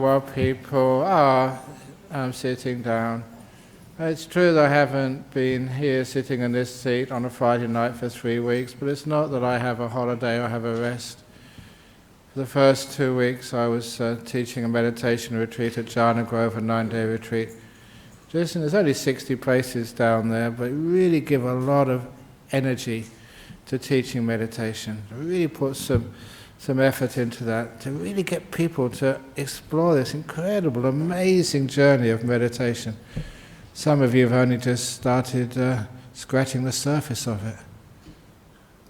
While people are sitting down, it's true that I haven't been here sitting in this seat on a Friday night for 3 weeks, but it's not that I have a holiday or have a rest. For the first 2 weeks I was teaching a meditation retreat at Ajahn Brahm, a 9-day retreat. There's only 60 places down there, but really give a lot of energy to teaching meditation. Really put some effort into that, to really get people to explore this incredible, amazing journey of meditation. Some of you have only just started scratching the surface of it.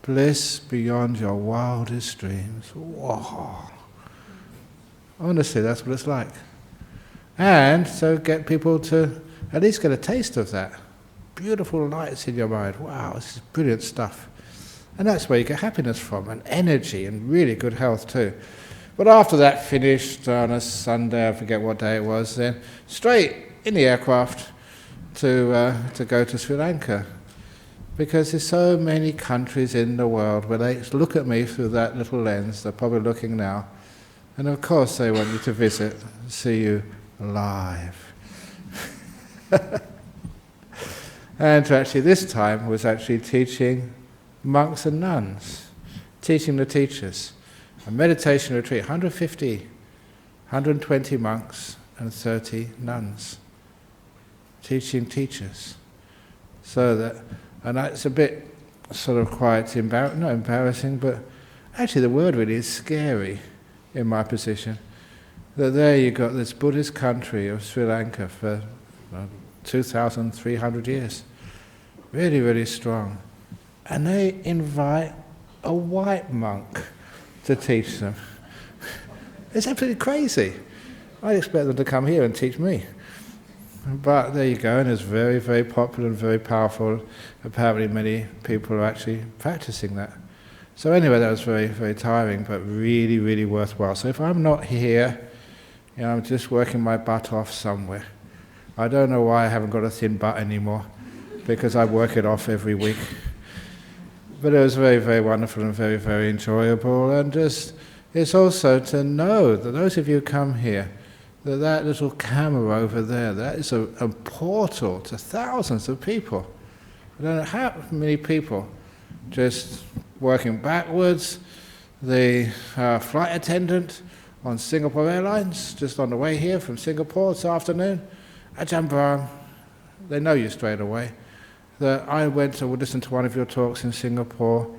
Bliss beyond your wildest dreams. Whoa. Honestly, that's what it's like. And so get people to at least get a taste of that. Beautiful lights in your mind. Wow, this is brilliant stuff. And that's where you get happiness from, and energy, and really good health too. But after that finished on a Sunday, I forget what day it was, then straight in the aircraft to go to Sri Lanka. Because there's so many countries in the world where they look at me through that little lens, they're probably looking now, and of course they want you to visit, see you live. And actually this time was actually teaching monks and nuns, teaching the teachers. A meditation retreat, 120 monks and 30 nuns, teaching teachers. So that, and it's a bit sort of quite not embarrassing, but actually the word really is scary in my position. That there you got this Buddhist country of Sri Lanka for 2,300 years. Really, really strong. And they invite a white monk to teach them. It's absolutely crazy. I expect them to come here and teach me. But there you go, and it's very, very popular and very powerful. Apparently many people are actually practicing that. So anyway, that was very, very tiring, but really, really worthwhile. So if I'm not here, I'm just working my butt off somewhere. I don't know why I haven't got a thin butt anymore, because I work it off every week. But it was very, very wonderful and very, very enjoyable. And just, it's also to know that those of you who come here, that little camera over there, that is a portal to thousands of people. I don't know how many people just working backwards. The flight attendant on Singapore Airlines, just on the way here from Singapore this afternoon, Ajahn Brahm, they know you straight away. That I went to listen to one of your talks in Singapore.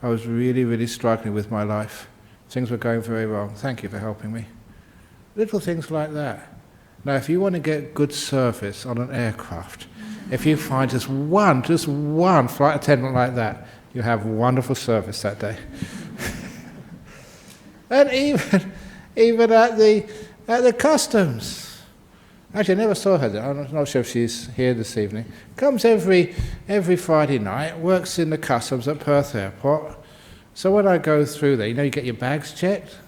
I was really, really struggling with my life. Things were going very wrong. Thank you for helping me. Little things like that. Now, if you want to get good service on an aircraft, if you find just one flight attendant like that, you have wonderful service that day. And even at the customs. Actually, I never saw her there. I'm not sure if she's here this evening. Comes every Friday night, works in the customs at Perth Airport. So when I go through there, you get your bags checked.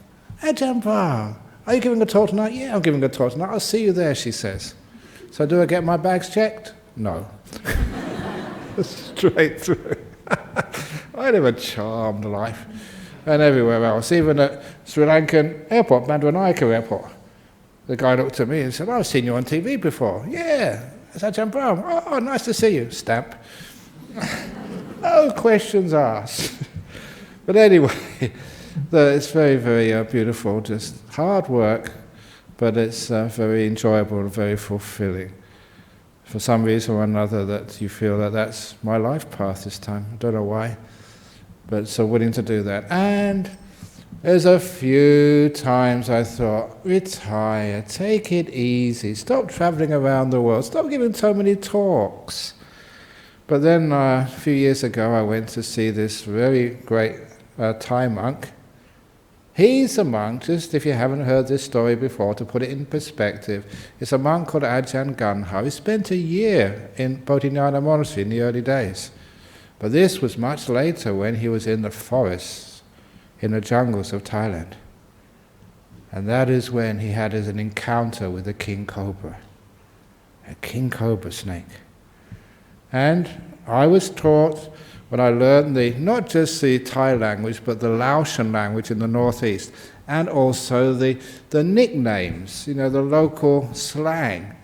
Ajahn Brahm, are you giving a talk tonight? Yeah, I'm giving a talk tonight. I'll see you there, she says. So do I get my bags checked? No. Straight through. I live a charmed life. And everywhere else, even at Sri Lankan airport, Bandaranaike airport. The guy looked at me and said, I've seen you on TV before. Yeah, it's Ajahn Brahm. Oh, nice to see you. Stamp. No questions asked. But anyway, it's very, very beautiful. Just hard work, but it's very enjoyable and very fulfilling. For some reason or another that you feel that that's my life path this time. I don't know why, but so willing to do that. And there's a few times I thought, retire, take it easy, stop traveling around the world, stop giving so many talks. But then a few years ago I went to see this very great Thai monk. He's a monk, just if you haven't heard this story before, to put it in perspective, it's a monk called Ajahn Brahm. He spent a year in Bodhinyana Monastery in the early days. But this was much later when he was in the forests, in the jungles of Thailand. And that is when he had an encounter with a king cobra snake. And I was taught, when I learned not just the Thai language, but the Laotian language in the northeast, and also the nicknames, the local slang.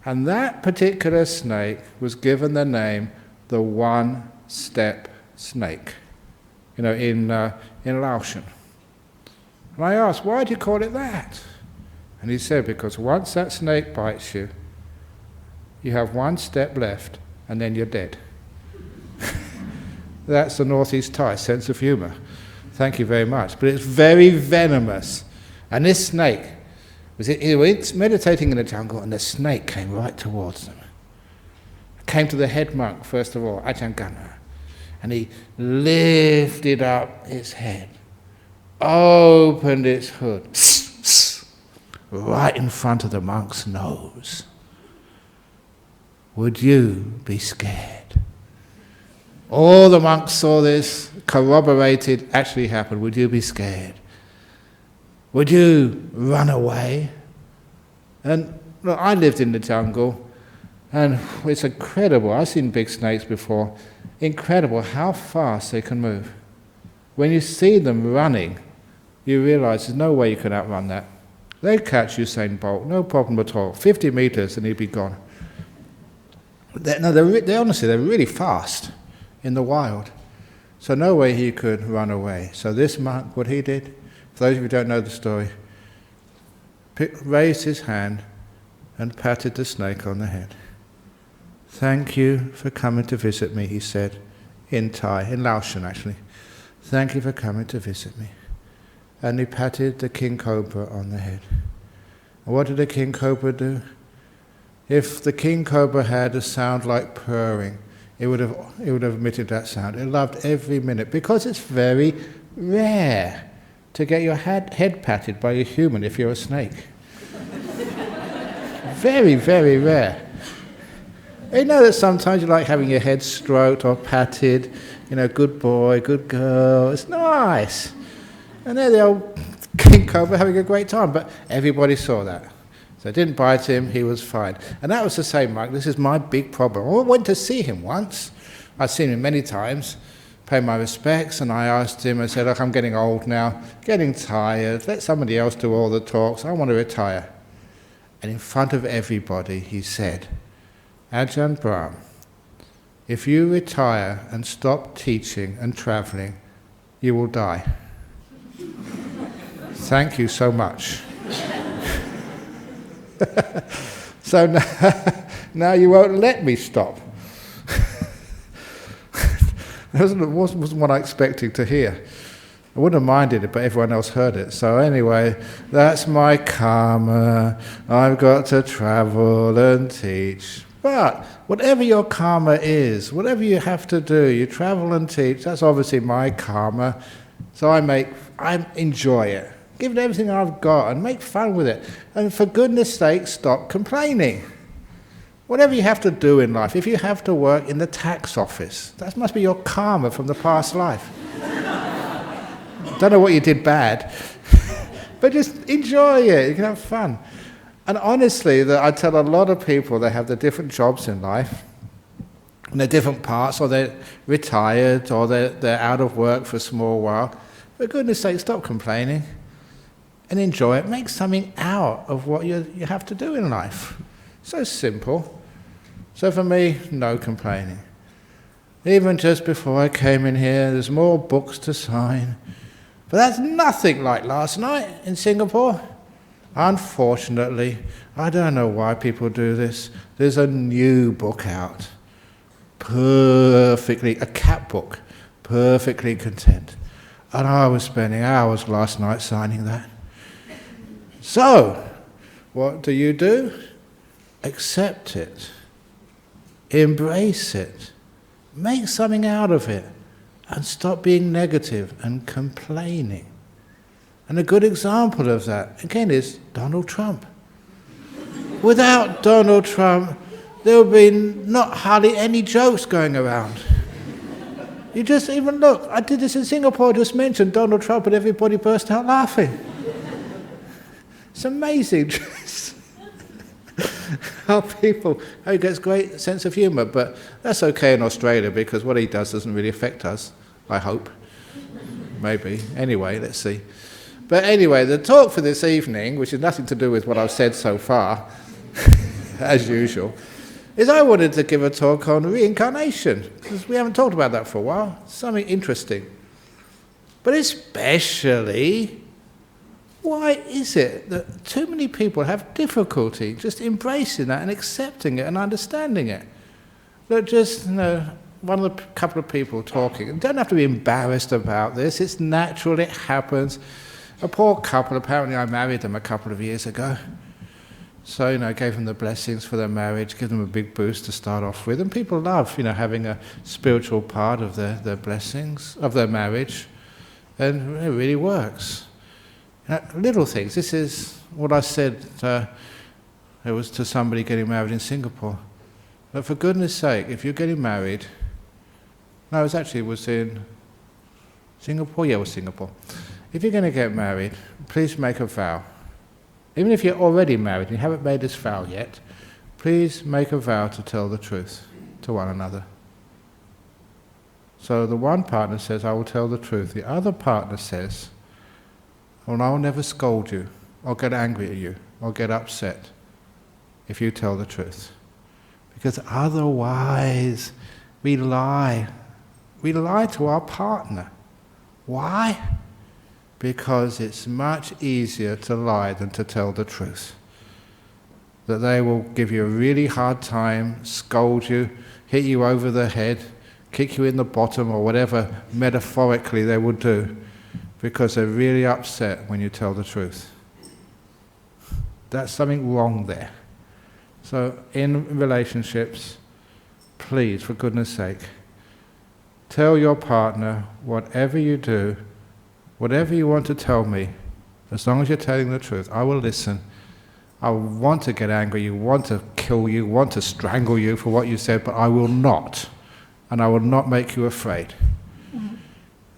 And that particular snake was given the name the one-step snake, in Laotian. And I asked, why do you call it that? And he said, because once that snake bites you, you have one step left, and then you're dead. That's the Northeast Thai sense of humour. Thank you very much. But it's very venomous. And this snake, he was meditating in the jungle, and the snake came right towards them. Came to the head monk, first of all, Ajahn Brahm, and he lifted up its head, opened its hood, right in front of the monk's nose. Would you be scared? All the monks saw this, corroborated, actually happened. Would you be scared? Would you run away? And look, I lived in the jungle, and it's incredible. I've seen big snakes before. Incredible how fast they can move. When you see them running, you realize there's no way you can outrun that. They'd catch Usain Bolt, no problem at all. 50 meters and he'd be gone. They're honestly, they're really fast in the wild. So no way he could run away. So this monk, what he did, for those of you who don't know the story, raised his hand and patted the snake on the head. Thank you for coming to visit me, he said, in Thai, in Laotian actually. Thank you for coming to visit me. And he patted the king cobra on the head. And what did the king cobra do? If the king cobra had a sound like purring, it would have emitted that sound. It loved every minute, because it's very rare to get your head patted by a human if you're a snake. Very, very rare. You know that sometimes you like having your head stroked or patted, good boy, good girl, it's nice. And there the old king cobra having a great time, but everybody saw that. So it didn't bite him, he was fine. And that was the same monk. This is my big problem. I went to see him once. I'd seen him many times, paid my respects, and I asked him, I said, look, I'm getting old now, getting tired, let somebody else do all the talks, I want to retire. And in front of everybody he said, Ajahn Brahm, if you retire and stop teaching and travelling, you will die. Thank you so much. So now you won't let me stop. That wasn't what I expected to hear. I wouldn't have minded it, but everyone else heard it. So anyway, that's my karma. I've got to travel and teach. But whatever your karma is, whatever you have to do, you travel and teach, that's obviously my karma. So I enjoy it. Give it everything I've got and make fun with it. And for goodness sake, stop complaining. Whatever you have to do in life, if you have to work in the tax office, that must be your karma from the past life. Don't know what you did bad, but just enjoy it, you can have fun. And honestly, I tell a lot of people they have the different jobs in life, and they're different parts, or they're retired, or they're out of work for a small while. For goodness sake, stop complaining and enjoy it. Make something out of what you have to do in life. So simple. So for me, no complaining. Even just before I came in here, there's more books to sign. But that's nothing like last night in Singapore. Unfortunately, I don't know why people do this. There's a new book out. A cat book. Perfectly content. And I was spending hours last night signing that. So, what do? Accept it. Embrace it. Make something out of it. And stop being negative and complaining. And a good example of that, again, is Donald Trump. Without Donald Trump, there would be not hardly any jokes going around. You just even look, I did this in Singapore, just mentioned Donald Trump and everybody burst out laughing. It's amazing how he gets great sense of humour, but that's okay in Australia because what he does doesn't really affect us, I hope. Maybe. Anyway, let's see. But anyway, the talk for this evening, which has nothing to do with what I've said so far, as usual, is I wanted to give a talk on reincarnation, because we haven't talked about that for a while. Something interesting. But especially, why is it that too many people have difficulty just embracing that and accepting it and understanding it? That just, one of the couple of people talking, and don't have to be embarrassed about this, it's natural, it happens. A poor couple, apparently I married them a couple of years ago. So, I gave them the blessings for their marriage, give them a big boost to start off with. And people love, having a spiritual part of their blessings, of their marriage. And it really works. Little things. This is what I said, it was to somebody getting married in Singapore. But for goodness sake, if you're getting married, it was in Singapore? Yeah, it was Singapore. If you're going to get married, please make a vow. Even if you're already married and you haven't made this vow yet, please make a vow to tell the truth to one another. So the one partner says, I will tell the truth. The other partner says, well, I will never scold you, or get angry at you, or get upset if you tell the truth. Because otherwise, we lie. We lie to our partner. Why? Because it's much easier to lie than to tell the truth. That they will give you a really hard time, scold you, hit you over the head, kick you in the bottom, or whatever metaphorically they will do, because they're really upset when you tell the truth. That's something wrong there. So in relationships, please, for goodness sake, tell your partner whatever you do, whatever you want to tell me, as long as you're telling the truth, I will listen. I want to get angry, you want to kill you, want to strangle you for what you said, but I will not. And I will not make you afraid.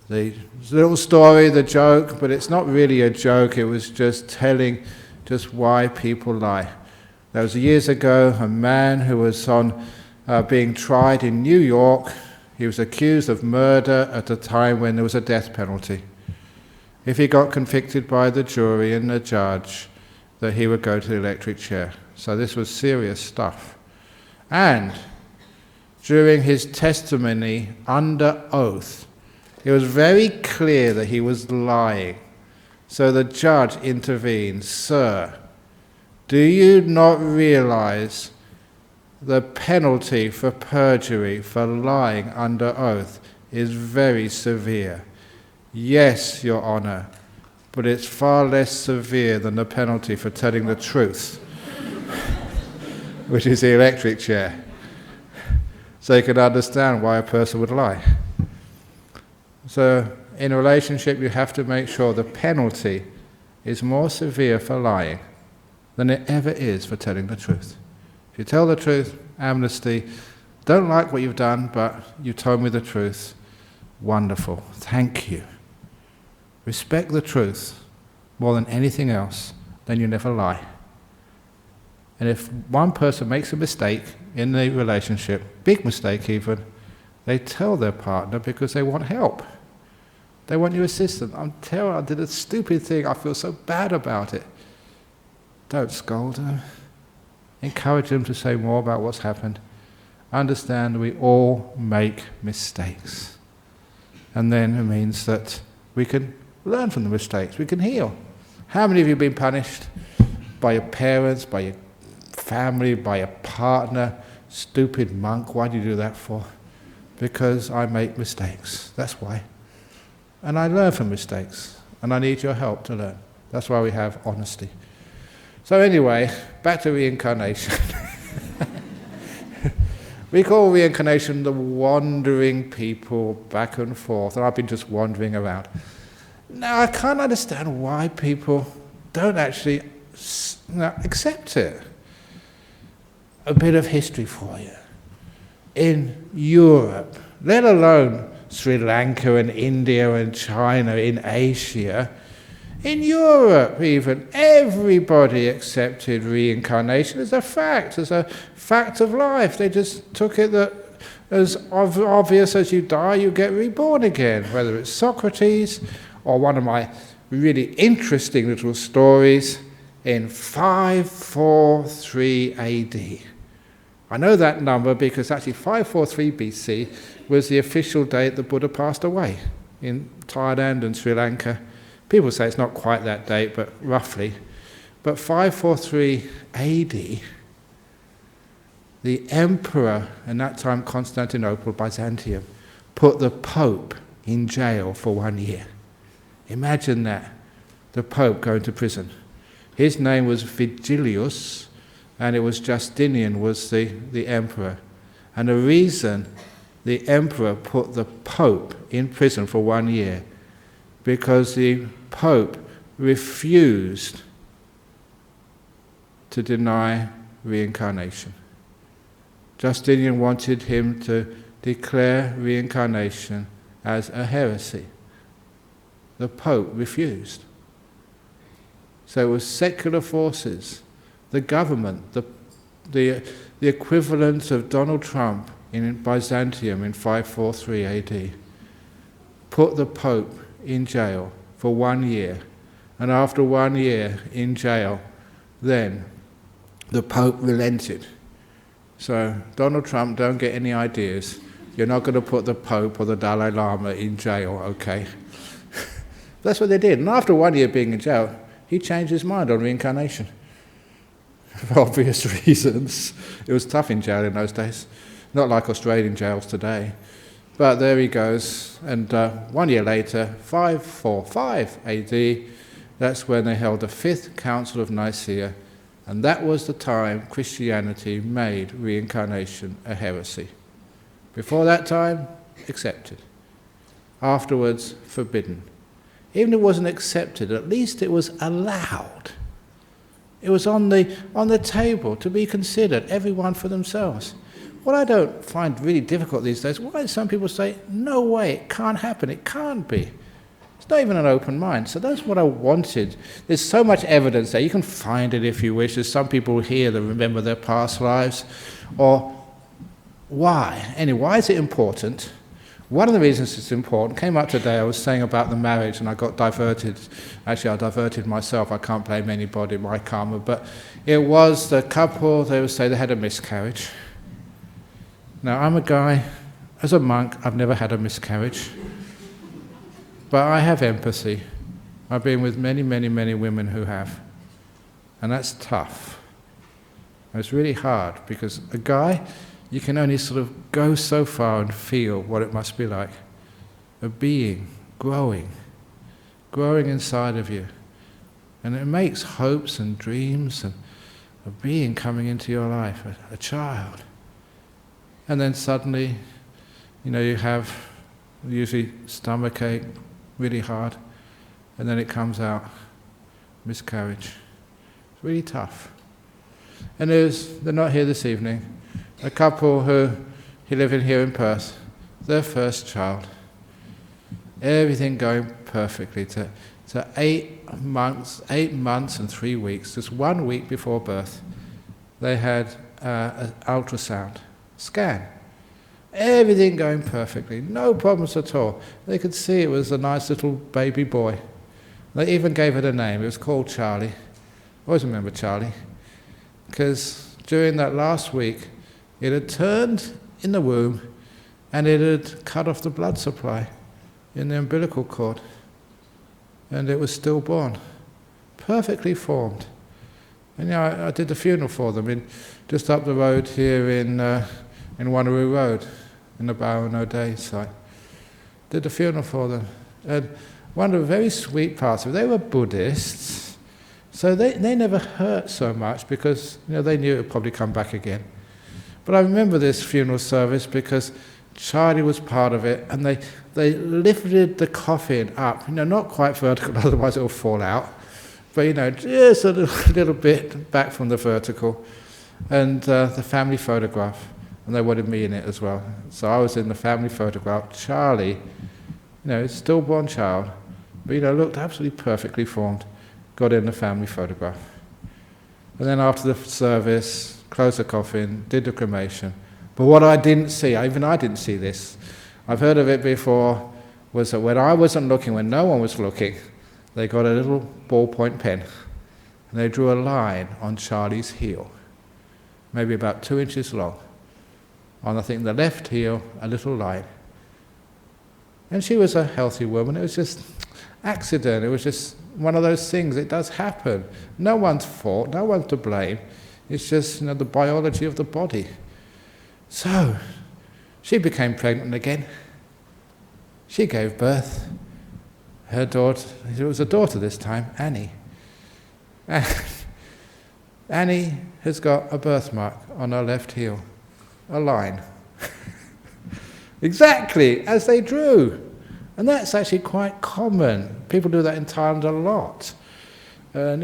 The little story, the joke, but it's not really a joke, it was just telling just why people lie. There was years ago a man who was being tried in New York. He was accused of murder at a time when there was a death penalty. If he got convicted by the jury and the judge, that he would go to the electric chair. So this was serious stuff. And during his testimony under oath, it was very clear that he was lying. So the judge intervened. Sir, do you not realize the penalty for perjury, for lying under oath, is very severe? Yes, Your Honor, but it's far less severe than the penalty for telling the truth, which is the electric chair. So you can understand why a person would lie. So in a relationship, you have to make sure the penalty is more severe for lying than it ever is for telling the truth. If you tell the truth, amnesty, don't like what you've done, but you told me the truth, wonderful, thank you. Respect the truth more than anything else, then you never lie. And if one person makes a mistake in the relationship, big mistake even, they tell their partner because they want help. They want your assistance. I'm terrible, I did a stupid thing, I feel so bad about it. Don't scold them. Encourage them to say more about what's happened. Understand we all make mistakes. And then it means that we can learn from the mistakes, we can heal. How many of you have been punished by your parents, by your family, by your partner? Stupid monk, why do you do that for? Because I make mistakes, that's why. And I learn from mistakes, and I need your help to learn. That's why we have honesty. So anyway, back to reincarnation. We call reincarnation the wandering people back and forth, and I've been just wandering around. Now, I can't understand why people don't actually accept it. A bit of history for you. In Europe, let alone Sri Lanka and India and China, in Asia, in Europe even, everybody accepted reincarnation as a fact of life. They just took it that as obvious as you die, you get reborn again, whether it's Socrates or one of my really interesting little stories in 543 AD. I know that number because actually 543 BC was the official date the Buddha passed away in Thailand and Sri Lanka. People say it's not quite that date, but roughly. But 543 AD, the emperor, and that time Constantinople, Byzantium, put the Pope in jail for 1 year. Imagine that, the Pope going to prison. His name was Vigilius, and it was Justinian was the emperor. And the reason the emperor put the Pope in prison for 1 year, because the Pope refused to deny reincarnation. Justinian wanted him to declare reincarnation as a heresy. The Pope refused. So it was secular forces, the government, the equivalent of Donald Trump in Byzantium in 543 AD, put the Pope in jail for 1 year. And after 1 year in jail, then the Pope relented. So, Donald Trump, don't get any ideas. You're not going to put the Pope or the Dalai Lama in jail, okay? That's what they did. And after 1 year being in jail, he changed his mind on reincarnation. For obvious reasons. It was tough in jail in those days. Not like Australian jails today. But there he goes. And 1 year later, 545 AD, that's when they held the Fifth Council of Nicaea. And that was the time Christianity made reincarnation a heresy. Before that time, accepted. Afterwards, forbidden. Even if it wasn't accepted, at least it was allowed. It was on the table to be considered, everyone for themselves. What I don't find really difficult these days, why do some people say, no way, it can't happen, it can't be? It's not even an open mind. So that's what I wanted. There's so much evidence there. You can find it if you wish. There's some people here that remember their past lives. Or why? Anyway, why is it important? One of the reasons it's important came up today. I was saying about the marriage and I got diverted. Actually, I diverted myself. I can't blame anybody, my karma. But it was the couple, they would say they had a miscarriage. Now, I'm a guy, as a monk, I've never had a miscarriage. But I have empathy. I've been with many, many, many women who have. And that's tough. It's really hard because a guy, you can only sort of go so far and feel what it must be like. A being growing inside of you. And it makes hopes and dreams and a being coming into your life, a child. And then suddenly, you have usually stomachache, really hard, and then it comes out, miscarriage. It's really tough. And they're not here this evening, a couple who live in here in Perth, their first child, everything going perfectly to 8 months and 3 weeks, just 1 week before birth, they had an ultrasound scan. Everything going perfectly, no problems at all. They could see it was a nice little baby boy. They even gave it a name. It was called Charlie. I always remember Charlie. Because during that last week, it had turned in the womb and it had cut off the blood supply in the umbilical cord. And it was stillborn, perfectly formed. And I did the funeral for them just up the road here in Wanneroo Road, in the Byron O'Day site. Did the funeral for them. And one of the very sweet parts of it, they were Buddhists, so they never hurt so much because they knew it would probably come back again. But I remember this funeral service because Charlie was part of it, and they lifted the coffin up, not quite vertical, otherwise it will fall out, but just a little bit back from the vertical, and the family photograph. And they wanted me in it as well. So I was in the family photograph. Charlie, stillborn child, but looked absolutely perfectly formed, got in the family photograph. And then after the service, closed the coffin, did the cremation. But what I didn't see, even I didn't see this, I've heard of it before, was that when I wasn't looking, when no one was looking, they got a little ballpoint pen and they drew a line on Charlie's heel, maybe about 2 inches long. On, I think, the left heel, a little line. And she was a healthy woman. It was just accident. It was just one of those things. It does happen. No one's fault. No one's to blame. It's just, the biology of the body. So, she became pregnant again. She gave birth. Her daughter, it was a daughter this time, Annie. Annie has got a birthmark on her left heel. A line. Exactly as they drew. And that's actually quite common. People do that in Thailand a lot. And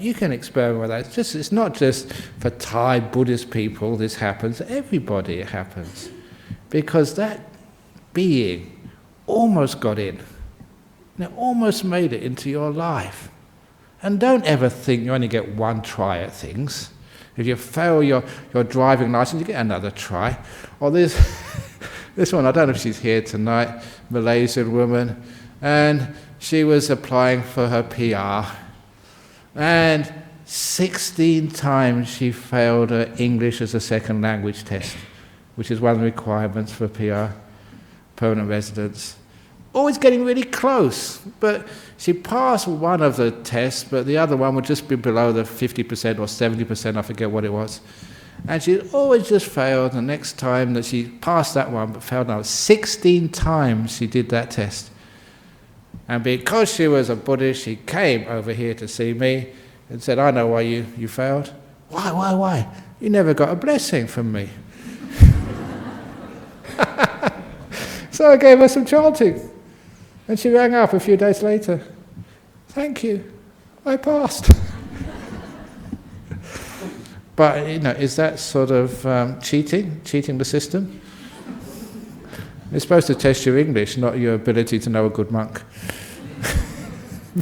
you can experiment with that. It's not just for Thai Buddhist people this happens. Everybody it happens. Because that being almost got in. Almost made it into your life. And don't ever think you only get one try at things. If you fail your driving license, you get another try. Or this one, I don't know if she's here tonight, Malaysian woman, and she was applying for her PR. And 16 times she failed her English as a second language test, which is one of the requirements for PR, permanent residence. Always getting really close, but she passed one of the tests, but the other one would just be below the 50% or 70%, I forget what it was. And she always just failed. The next time that she passed that one, but failed now. 16 times she did that test. And because she was a Buddhist, she came over here to see me and said, I know why you failed. Why? You never got a blessing from me. So I gave her some chanting. And she rang up a few days later. Thank you, I passed. But, is that sort of cheating the system? It's supposed to test your English, not your ability to know a good monk.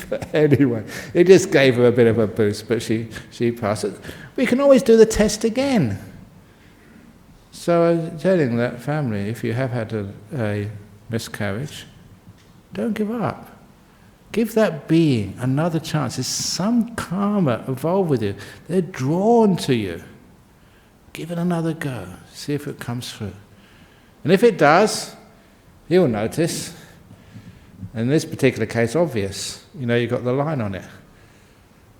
But anyway, it just gave her a bit of a boost, but she passed it. We can always do the test again. So I was telling that family, if you have had a miscarriage, don't give up. Give that being another chance. There's some karma involved with you. They're drawn to you. Give it another go. See if it comes through. And if it does, you'll notice. In this particular case, obvious. You've got the line on it.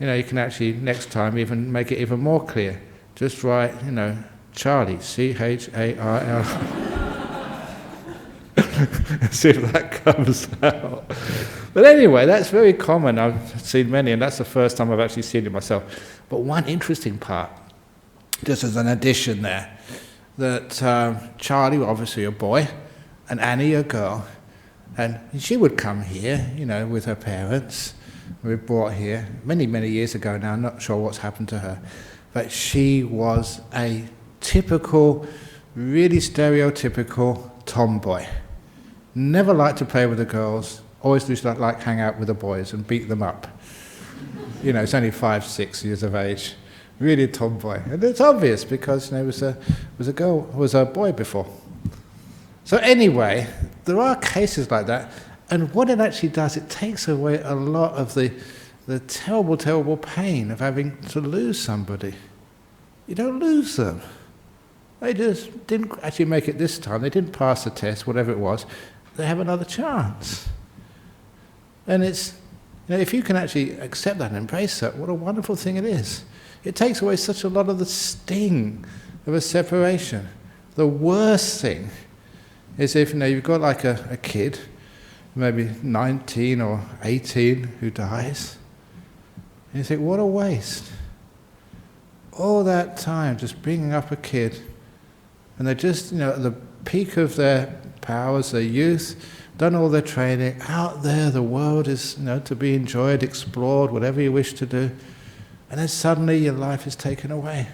You can actually, next time, even make it even more clear. Just write, Charlie, C-H-A-R-L. See if that comes out. But anyway, that's very common. I've seen many, and that's the first time I've actually seen it myself. But one interesting part, just as an addition there, that Charlie, obviously a boy, and Annie, a girl, and she would come here, with her parents. We were brought here many, many years ago now. I'm not sure what's happened to her. But she was a typical, really stereotypical tomboy. Never liked to play with the girls, always used to like hang out with the boys and beat them up. It's only 5, 6 years of age. Really a tomboy. And it's obvious because was a boy before. So anyway, there are cases like that, and what it actually does, it takes away a lot of the terrible, terrible pain of having to lose somebody. You don't lose them. They just didn't actually make it this time. They didn't pass the test, whatever it was. They have another chance. And it's, if you can actually accept that and embrace that, what a wonderful thing it is. It takes away such a lot of the sting of a separation. The worst thing is if you've got like a kid, maybe 19 or 18, who dies, and you think, what a waste. All that time just bringing up a kid, and they're just, at the peak of their powers, their youth, done all their training, out there the world is, to be enjoyed, explored, whatever you wish to do, and then suddenly your life is taken away.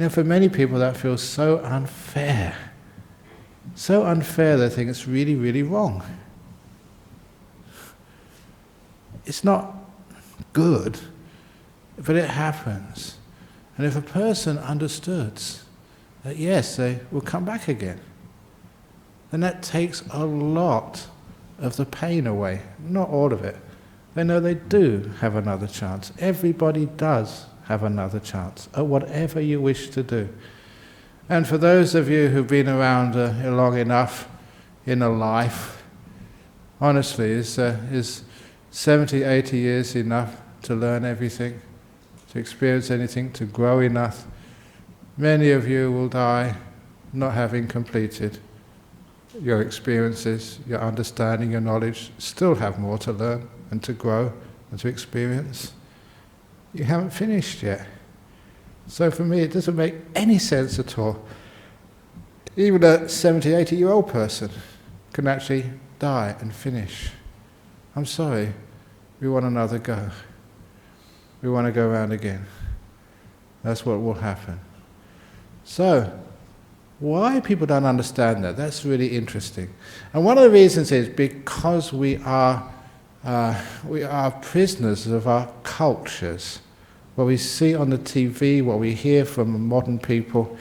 For many people that feels so unfair. So unfair they think it's really, really wrong. It's not good, but it happens. And if a person understood that yes, they will come back again, then that takes a lot of the pain away. Not all of it, They know they do have another chance. Everybody does have another chance at whatever you wish to do. And for those of you who've been around long enough in a life, honestly, is 70, 80 years enough to learn everything, to experience anything, to grow enough? Many of you will die not having completed your experiences, your understanding, your knowledge. Still have more to learn and to grow and to experience. You haven't finished yet. So for me, it doesn't make any sense at all. Even a 70, 80-year-old person can actually die and finish. I'm sorry, we want another go. We want to go around again. That's what will happen. So, why people don't understand that? That's really interesting. And one of the reasons is because we are prisoners of our cultures. What we see on the TV, what we hear from modern people,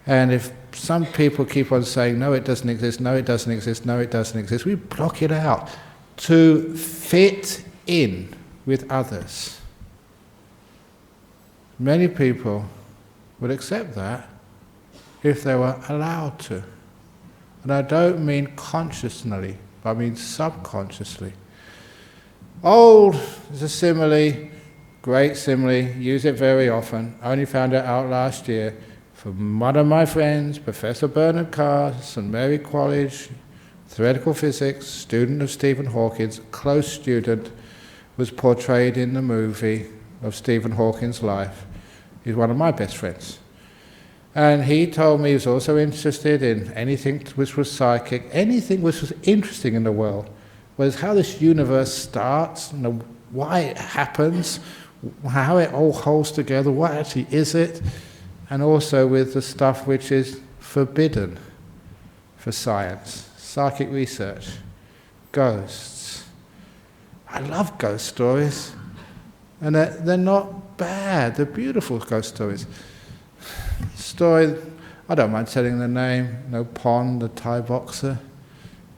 and if some people keep on saying, no, it doesn't exist, no, it doesn't exist, no, it doesn't exist, we block it out to fit in with others. Many people would accept that if they were allowed to. And I don't mean consciously, but I mean subconsciously. Old is a simile, great simile, use it very often. I only found it out last year from one of my friends, Professor Bernard Carr, St. Mary College, theoretical physics, student of Stephen Hawking's, close student, was portrayed in the movie of Stephen Hawking's life. He's one of my best friends. And he told me he was also interested in anything which was psychic, anything which was interesting in the world, was how this universe starts, why it happens, how it all holds together, what actually is it, and also with the stuff which is forbidden for science, psychic research, ghosts. I love ghost stories, and they're not bad, they're beautiful ghost stories. Story, I don't mind telling the name, Pon, the Thai boxer,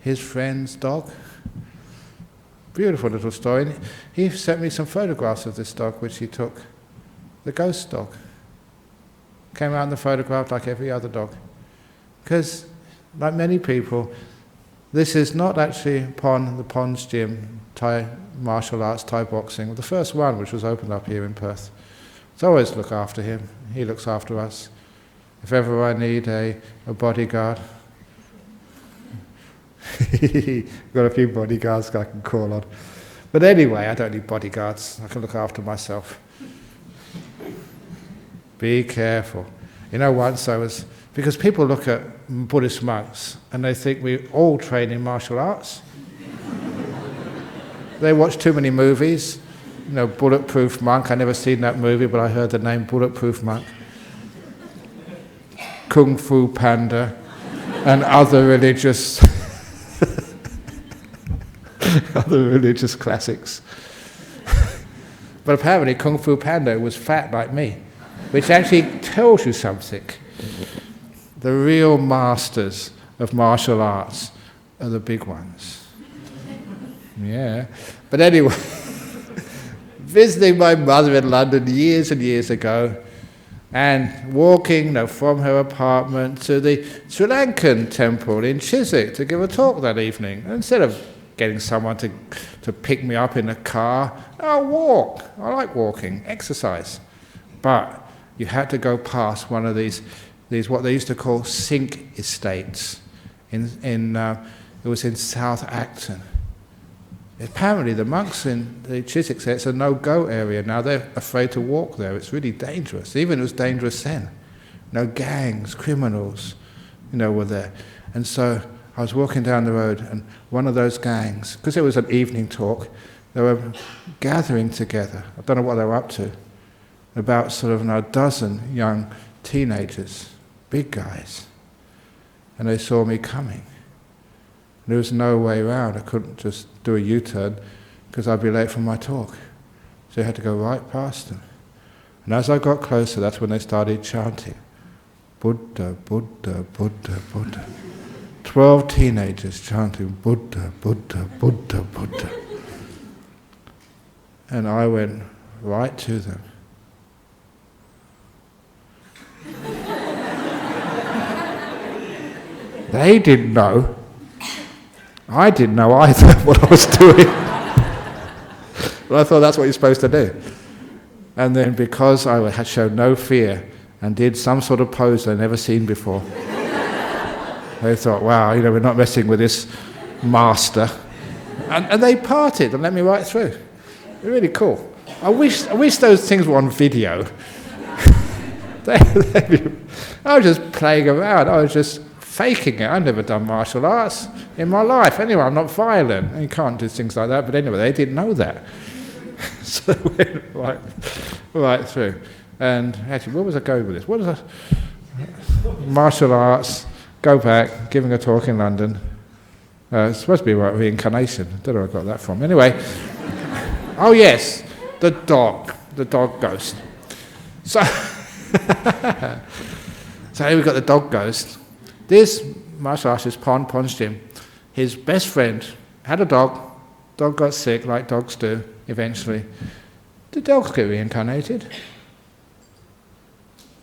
his friend's dog. Beautiful little story. He sent me some photographs of this dog which he took, the ghost dog. Came out in the photograph like every other dog. Because, like many people, this is not actually Pon, the Pon's gym, Thai martial arts, Thai boxing, the first one which was opened up here in Perth. So always look after him, he looks after us. If ever I need a bodyguard, got a few bodyguards I can call on. But anyway, I don't need bodyguards, I can look after myself. Be careful. Once I was, because people look at Buddhist monks and they think we all train in martial arts. They watch too many movies. Bulletproof Monk, I never seen that movie, but I heard the name Bulletproof Monk. Kung Fu Panda, and other religious classics. But apparently Kung Fu Panda was fat like me, which actually tells you something. The real masters of martial arts are the big ones. Yeah. But anyway, visiting my mother in London years and years ago, and walking from her apartment to the Sri Lankan temple in Chiswick to give a talk that evening. And instead of getting someone to pick me up in a car, I'll walk. I like walking, exercise. But you had to go past one of these what they used to call sink estates. It was in South Acton. Apparently the monks in the Chiswick say it's a no-go area now. They're afraid to walk there. It's really dangerous. Even it was dangerous then. Gangs, criminals, were there. And so I was walking down the road and one of those gangs, because it was an evening talk, they were gathering together. I don't know what they were up to. About sort of a dozen young teenagers, big guys. And they saw me coming. There was no way around. I couldn't just do a U-turn because I'd be late for my talk. So I had to go right past them. And as I got closer, that's when they started chanting, Buddha, Buddha, Buddha, Buddha. 12 teenagers chanting, Buddha, Buddha, Buddha, Buddha. And I went right to them. They didn't know. I didn't know either what I was doing. But I thought that's what you're supposed to do. And then because I had shown no fear and did some sort of pose they'd never seen before, they thought, wow, we're not messing with this master. And they parted and let me right through. They're really cool. I wish those things were on video. I was just playing around. I was just faking it. I've never done martial arts in my life. Anyway, I'm not violent. You can't do things like that. But anyway, they didn't know that. So they went right through. And actually, where was I going with this? What is martial arts, go back, giving a talk in London. It's supposed to be about reincarnation. I don't know where I got that from. Anyway, oh yes, the dog ghost. So, so here we've got the dog ghost. This martial artist, Pon's Jim, his best friend had a dog. Dog got sick, like dogs do, eventually. Did dogs get reincarnated?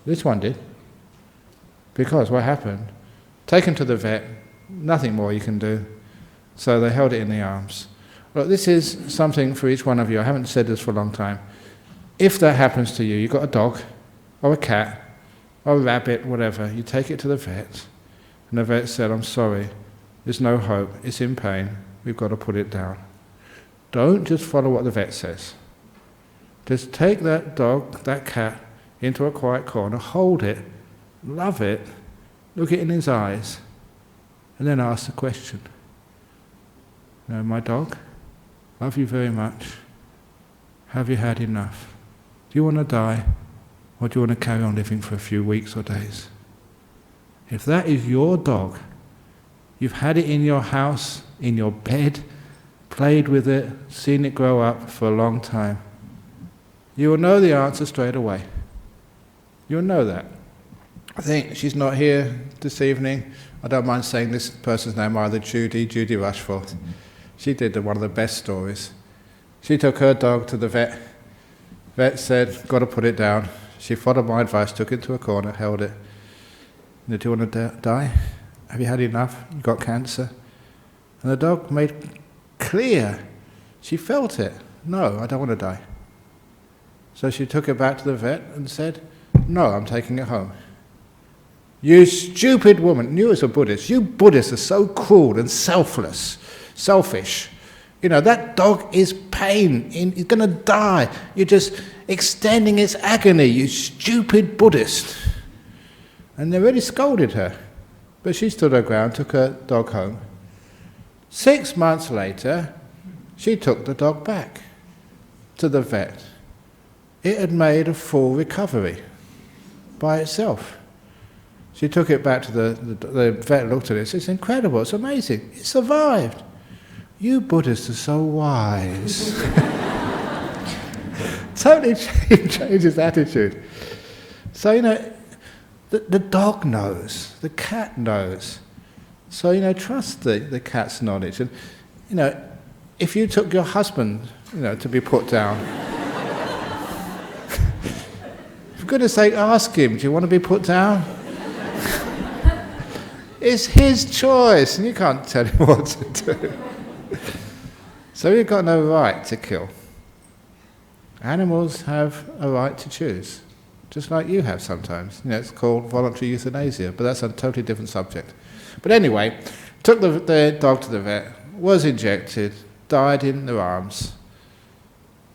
This one did. Because what happened? Taken to the vet, nothing more you can do. So they held it in the arms. Look, this is something for each one of you. I haven't said this for a long time. If that happens to you, you've got a dog, or a cat, or a rabbit, whatever, you take it to the vet, and the vet said, I'm sorry, there's no hope, it's in pain, we've got to put it down. Don't just follow what the vet says. Just take that dog, that cat, into a quiet corner, hold it, love it, look it in his eyes, and then ask the question. My dog, love you very much. Have you had enough? Do you want to die, or do you want to carry on living for a few weeks or days? If that is your dog, you've had it in your house, in your bed, played with it, seen it grow up for a long time, you will know the answer straight away. You'll know that. I think she's not here this evening. I don't mind saying this person's name either, Judy Rushforth. She did one of the best stories. She took her dog to the vet. Vet said, got to put it down. She followed my advice, took it to a corner, held it. Do you want to die? Have you had enough? You got cancer? And the dog made clear. She felt it. No, I don't want to die. So she took it back to the vet and said, no, I'm taking it home. You stupid woman. You as a Buddhist, you Buddhists are so cruel and selfish. That dog is pain. It's going to die. You're just extending its agony, you stupid Buddhist. And they really scolded her. But she stood her ground, took her dog home. 6 months later, she took the dog back to the vet. It had made a full recovery by itself. She took it back to the vet, looked at it and said, it's incredible, it's amazing, it survived. You Buddhists are so wise. Totally changed his attitude. So, the dog knows, the cat knows. So, trust the cat's knowledge. And, if you took your husband, to be put down, for goodness sake, ask him, do you want to be put down? It's his choice, and you can't tell him what to do. So you've got no right to kill. Animals have a right to choose, just like you have sometimes. It's called voluntary euthanasia, but that's a totally different subject. But anyway, took the dog to the vet, was injected, died in their arms,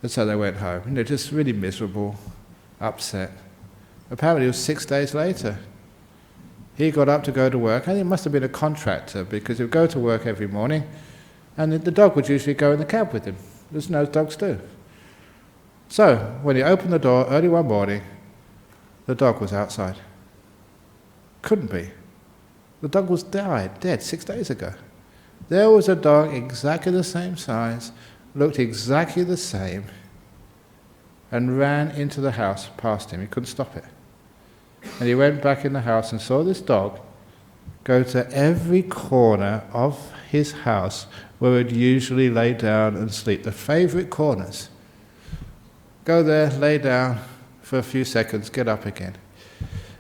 and so they went home. Just really miserable, upset. Apparently it was 6 days later. He got up to go to work. I think it must have been a contractor, because he would go to work every morning, and the dog would usually go in the cab with him, as no dogs do. So, when he opened the door early one morning, the dog was outside. Couldn't be. The dog was dead 6 days ago. There was a dog exactly the same size, looked exactly the same, and ran into the house past him. He couldn't stop it. And he went back in the house and saw this dog go to every corner of his house where it would usually lay down and sleep, the favourite corners. go there, lay down for a few seconds, get up again.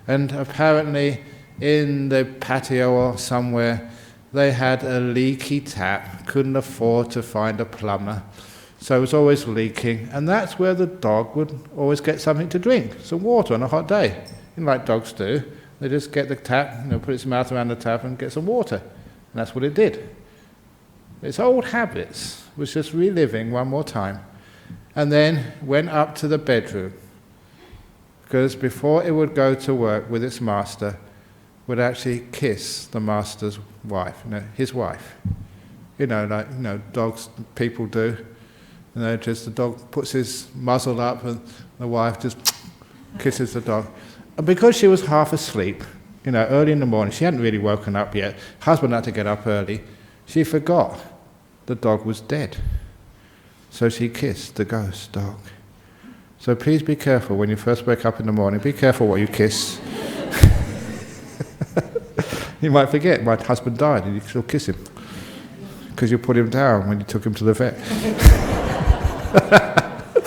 And apparently in the patio or somewhere, they had a leaky tap, couldn't afford to find a plumber, so it was always leaking, and that's where the dog would always get something to drink, some water on a hot day. Like dogs do, they just get the tap, put its mouth around the tap and get some water, and that's what it did. Its old habits was just reliving one more time, and then went up to the bedroom, because before it would go to work with its master, would actually kiss the master's wife, his wife. Like dogs, people do. Just the dog puts his muzzle up and the wife just kisses the dog. And because she was half asleep, early in the morning, she hadn't really woken up yet, husband had to get up early, she forgot the dog was dead. So she kissed the ghost dog. So please be careful when you first wake up in the morning, be careful what you kiss. You might forget, my husband died and you still kiss him because you put him down when you took him to the vet.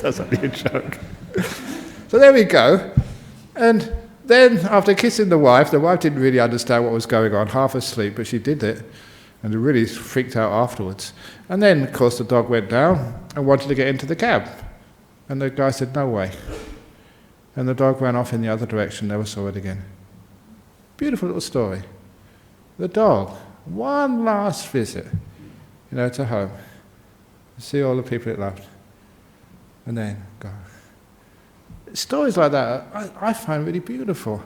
That's only a joke. So there we go. And then after kissing the wife didn't really understand what was going on, half asleep, but she did it, and it really freaked out afterwards. And then, of course, the dog went down and wanted to get into the cab. And the guy said, no way. And the dog ran off in the other direction, never saw it again. Beautiful little story. The dog, one last visit, to home. See all the people it loved. And then go. Stories like that I find really beautiful.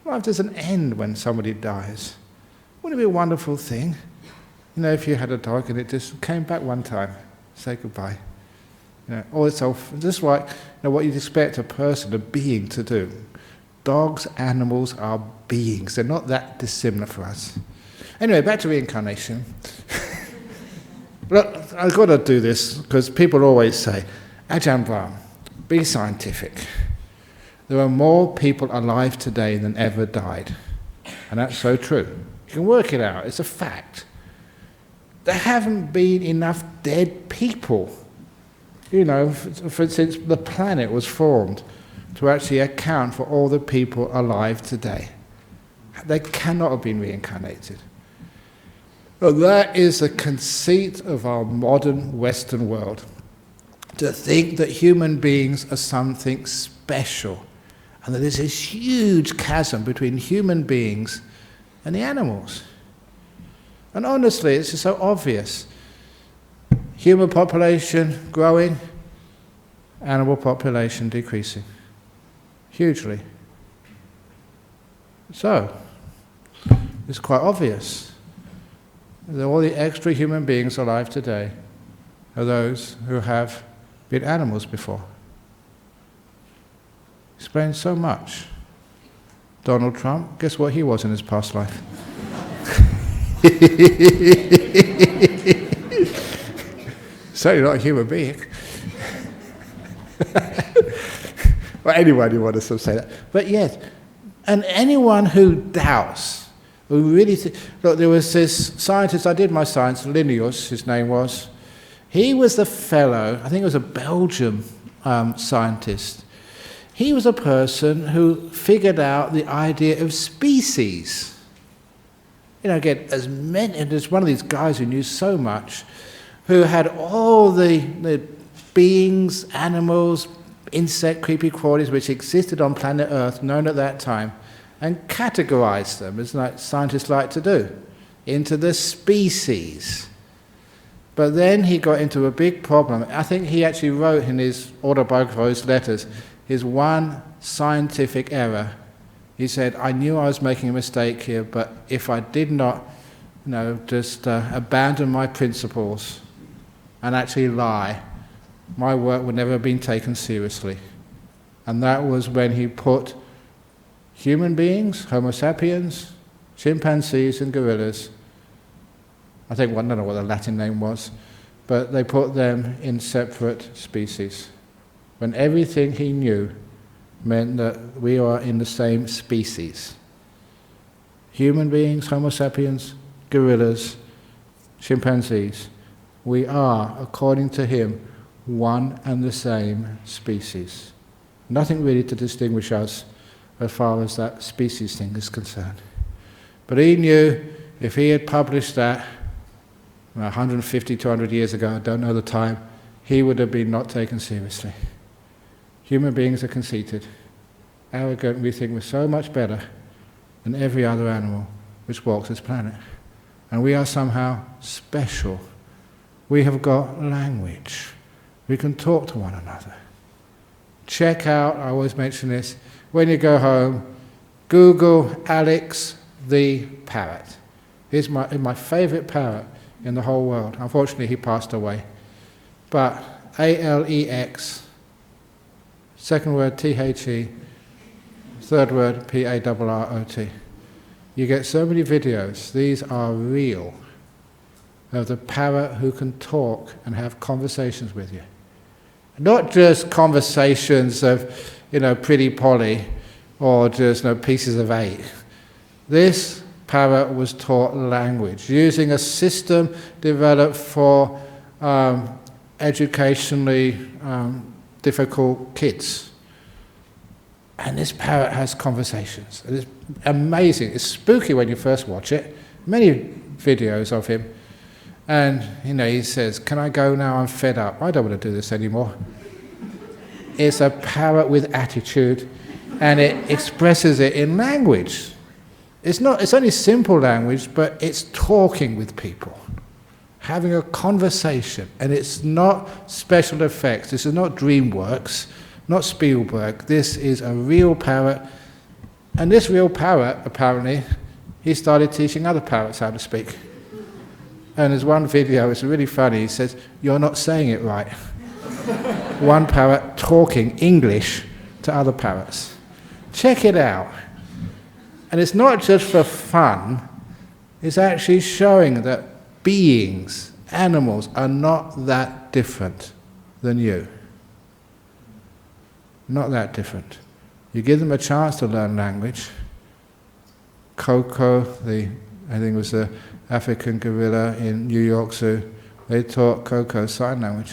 Life doesn't end when somebody dies. Wouldn't it be a wonderful thing? If you had a dog and it just came back one time, say goodbye. Or it's just like what you'd expect a person, a being, to do. Dogs, animals are beings. They're not that dissimilar for us. Anyway, back to reincarnation. Look, I've got to do this because people always say, Ajahn Brahm, be scientific. There are more people alive today than ever died. And that's so true. You can work it out. It's a fact. There haven't been enough dead people, since the planet was formed, to actually account for all the people alive today. They cannot have been reincarnated. But that is the conceit of our modern Western world, to think that human beings are something special, and that there's this huge chasm between human beings and the animals. And honestly, it's just so obvious. Human population growing, animal population decreasing. Hugely. So, it's quite obvious that all the extra human beings alive today are those who have been animals before. Explains so much. Donald Trump, guess what he was in his past life? Certainly not a human being. Well, anyone who wants to say that. But yes, and anyone who doubts, who really look, there was this scientist, I did my science, Linnaeus, his name was. He was the fellow, I think it was a Belgian scientist. He was a person who figured out the idea of species. Again, as one of these guys who knew so much, who had all the beings, animals, insect, creepy crawlies which existed on planet Earth, known at that time, and categorized them, as scientists like to do, into the species. But then he got into a big problem. I think he actually wrote in his autobiography, his letters, his one scientific error. He said, I knew I was making a mistake here, but if I did not, just abandon my principles and actually lie, my work would never have been taken seriously. And that was when he put human beings, Homo sapiens, chimpanzees and gorillas, I don't know what the Latin name was, but they put them in separate species, when everything he knew meant that we are in the same species. Human beings, Homo sapiens, gorillas, chimpanzees, we are, according to him, one and the same species. Nothing really to distinguish us as far as that species thing is concerned. But he knew if he had published that 150, 200 years ago, I don't know the time, he would have been not taken seriously. Human beings are conceited, arrogant. We think we're so much better than every other animal which walks this planet. And we are somehow special. We have got language. We can talk to one another. Check out, I always mention this, when you go home, Google Alex the parrot. He's my favourite parrot in the whole world. Unfortunately, he passed away. But Alex, second word The, third word Parrot. You get so many videos, these are real, of the parrot who can talk and have conversations with you. Not just conversations of, Pretty Polly or just pieces of 8. This parrot was taught language using a system developed for educationally difficult kids. And this parrot has conversations. It's amazing. It's spooky when you first watch it. Many videos of him. And, he says, "Can I go now? I'm fed up. I don't want to do this anymore." It's a parrot with attitude, and it expresses it in language. It's only simple language, but it's talking with people, having a conversation. And it's not special effects. This is not DreamWorks, not Spielberg. This is a real parrot. And this real parrot, apparently, he started teaching other parrots how to speak. And there's one video, it's really funny, he says, "You're not saying it right." One parrot talking English to other parrots. Check it out. And it's not just for fun, it's actually showing that beings, animals, are not that different than you. Not that different. You give them a chance to learn language. Coco, I think it was the African gorilla in New York Zoo, they taught Coco sign language.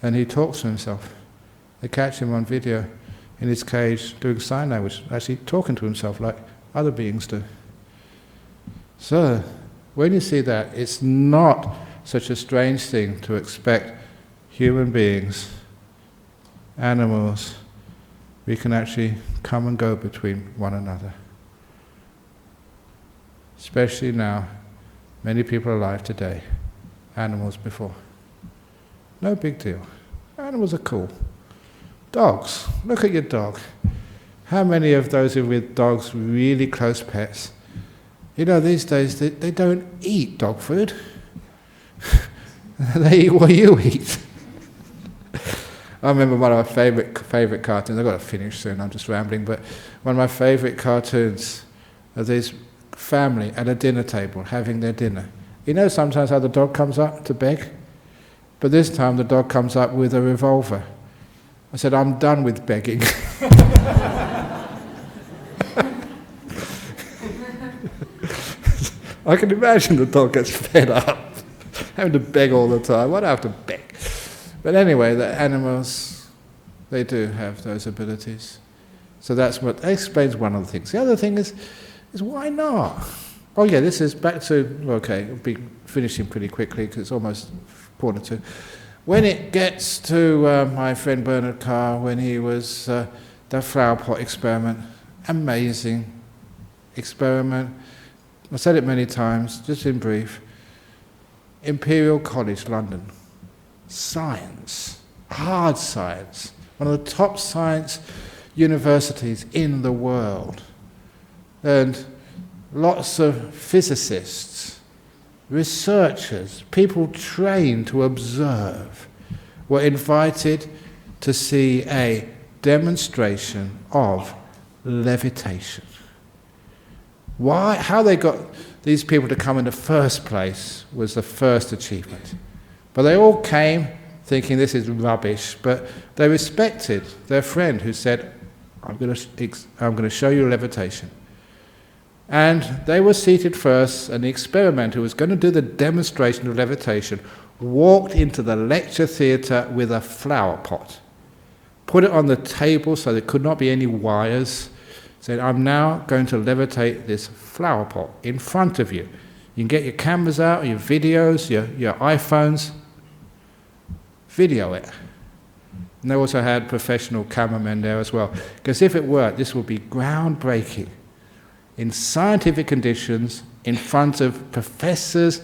And he talks to himself. They catch him on video in his cage doing sign language, actually talking to himself like other beings do. So, when you see that, it's not such a strange thing to expect human beings, animals, we can actually come and go between one another. Especially now, many people are alive today, animals before. No big deal. Animals are cool. Dogs, look at your dog. How many of those are with dogs, really close pets? These days they don't eat dog food. They eat what you eat. I remember one of my favourite cartoons, I've got to finish soon, I'm just rambling, but one of my favourite cartoons of this family at a dinner table having their dinner. Sometimes how the dog comes up to beg? But this time the dog comes up with a revolver. I said, "I'm done with begging." I can imagine the dog gets fed up, having to beg all the time. Why do I have to beg? But anyway, the animals, they do have those abilities. So that explains one of the things. The other thing is why not? Oh yeah, this is back to, okay, I'll be finishing pretty quickly because it's almost 1:45. When it gets to my friend Bernard Carr, when he was the flower pot experiment, amazing experiment. I said it many times, just in brief. Imperial College, London. Science, hard science, one of the top science universities in the world. And lots of physicists, researchers, people trained to observe, were invited to see a demonstration of levitation. Why? How they got these people to come in the first place was the first achievement. But they all came thinking this is rubbish, but they respected their friend who said, I'm going to show you levitation. And they were seated first, and the experimenter who was going to do the demonstration of levitation walked into the lecture theatre with a flower pot, put it on the table so there could not be any wires, said, I'm now going to levitate this flower pot in front of you. You can get your cameras out, your videos, your iPhones, video it. And they also had professional cameramen there as well. Because if it worked, this would be groundbreaking. In scientific conditions, in front of professors,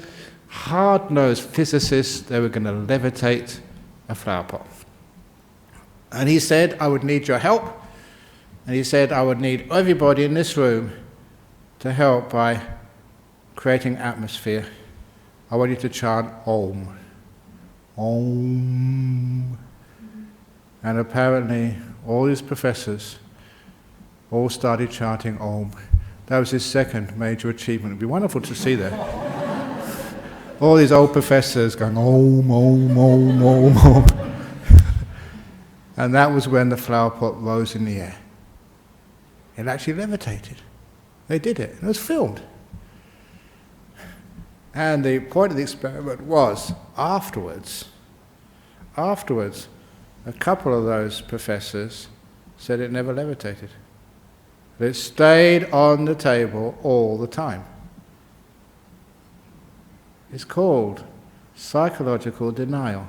hard-nosed physicists, they were going to levitate a flower pot. And he said, I would need your help. And he said, I would need everybody in this room to help by creating atmosphere. I want you to chant Om. Om. And apparently all these professors all started chanting Om. That was his second major achievement. It'd be wonderful to see that. All these old professors going Om, Om, Om, Om, Om. And that was when the flower pot rose in the air. It actually levitated. They did it. It was filmed. And the point of the experiment was, afterwards, a couple of those professors said it never levitated. It stayed on the table all the time. It's called psychological denial.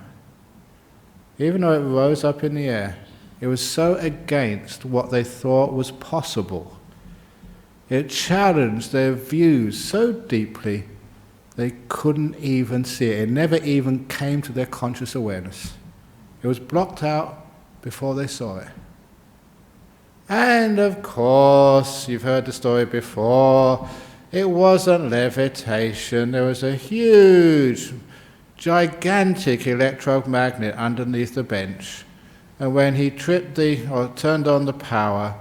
Even though it rose up in the air, it was so against what they thought was possible. It challenged their views so deeply they couldn't even see it. It never even came to their conscious awareness. It was blocked out before they saw it. And of course, you've heard the story before, it wasn't levitation. There was a huge, gigantic electromagnet underneath the bench. And when he turned on the power,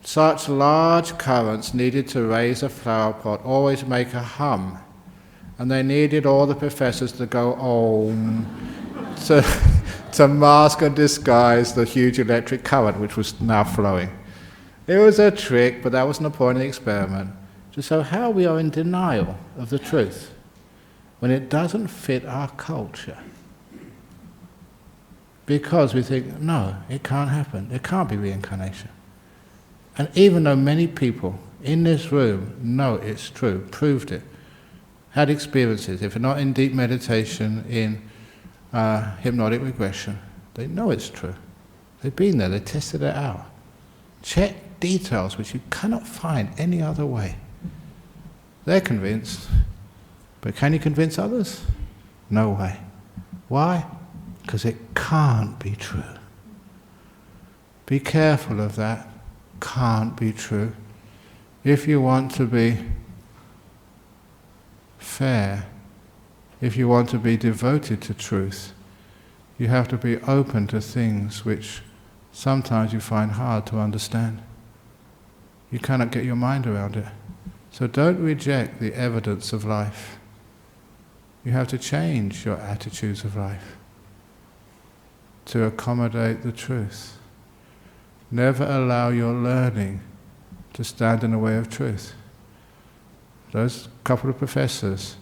such large currents needed to raise a flower pot, always make a hum. And they needed all the professors to go Om to mask and disguise the huge electric current which was now flowing. It was a trick, but that wasn't the point of the experiment. To show how we are in denial of the truth when it doesn't fit our culture. Because we think, no, it can't happen. There can't be reincarnation. And even though many people in this room know it's true, proved it, had experiences, if not in deep meditation, in hypnotic regression, they know it's true. They've been there, they tested it out. Check details which you cannot find any other way. They're convinced, but can you convince others? No way. Why? Because it can't be true. Be careful of that. Can't be true. If you want to be fair, if you want to be devoted to truth, you have to be open to things which sometimes you find hard to understand. You cannot get your mind around it. So don't reject the evidence of life. You have to change your attitudes of life to accommodate the truth. Never allow your learning to stand in the way of truth. Those couple of professors,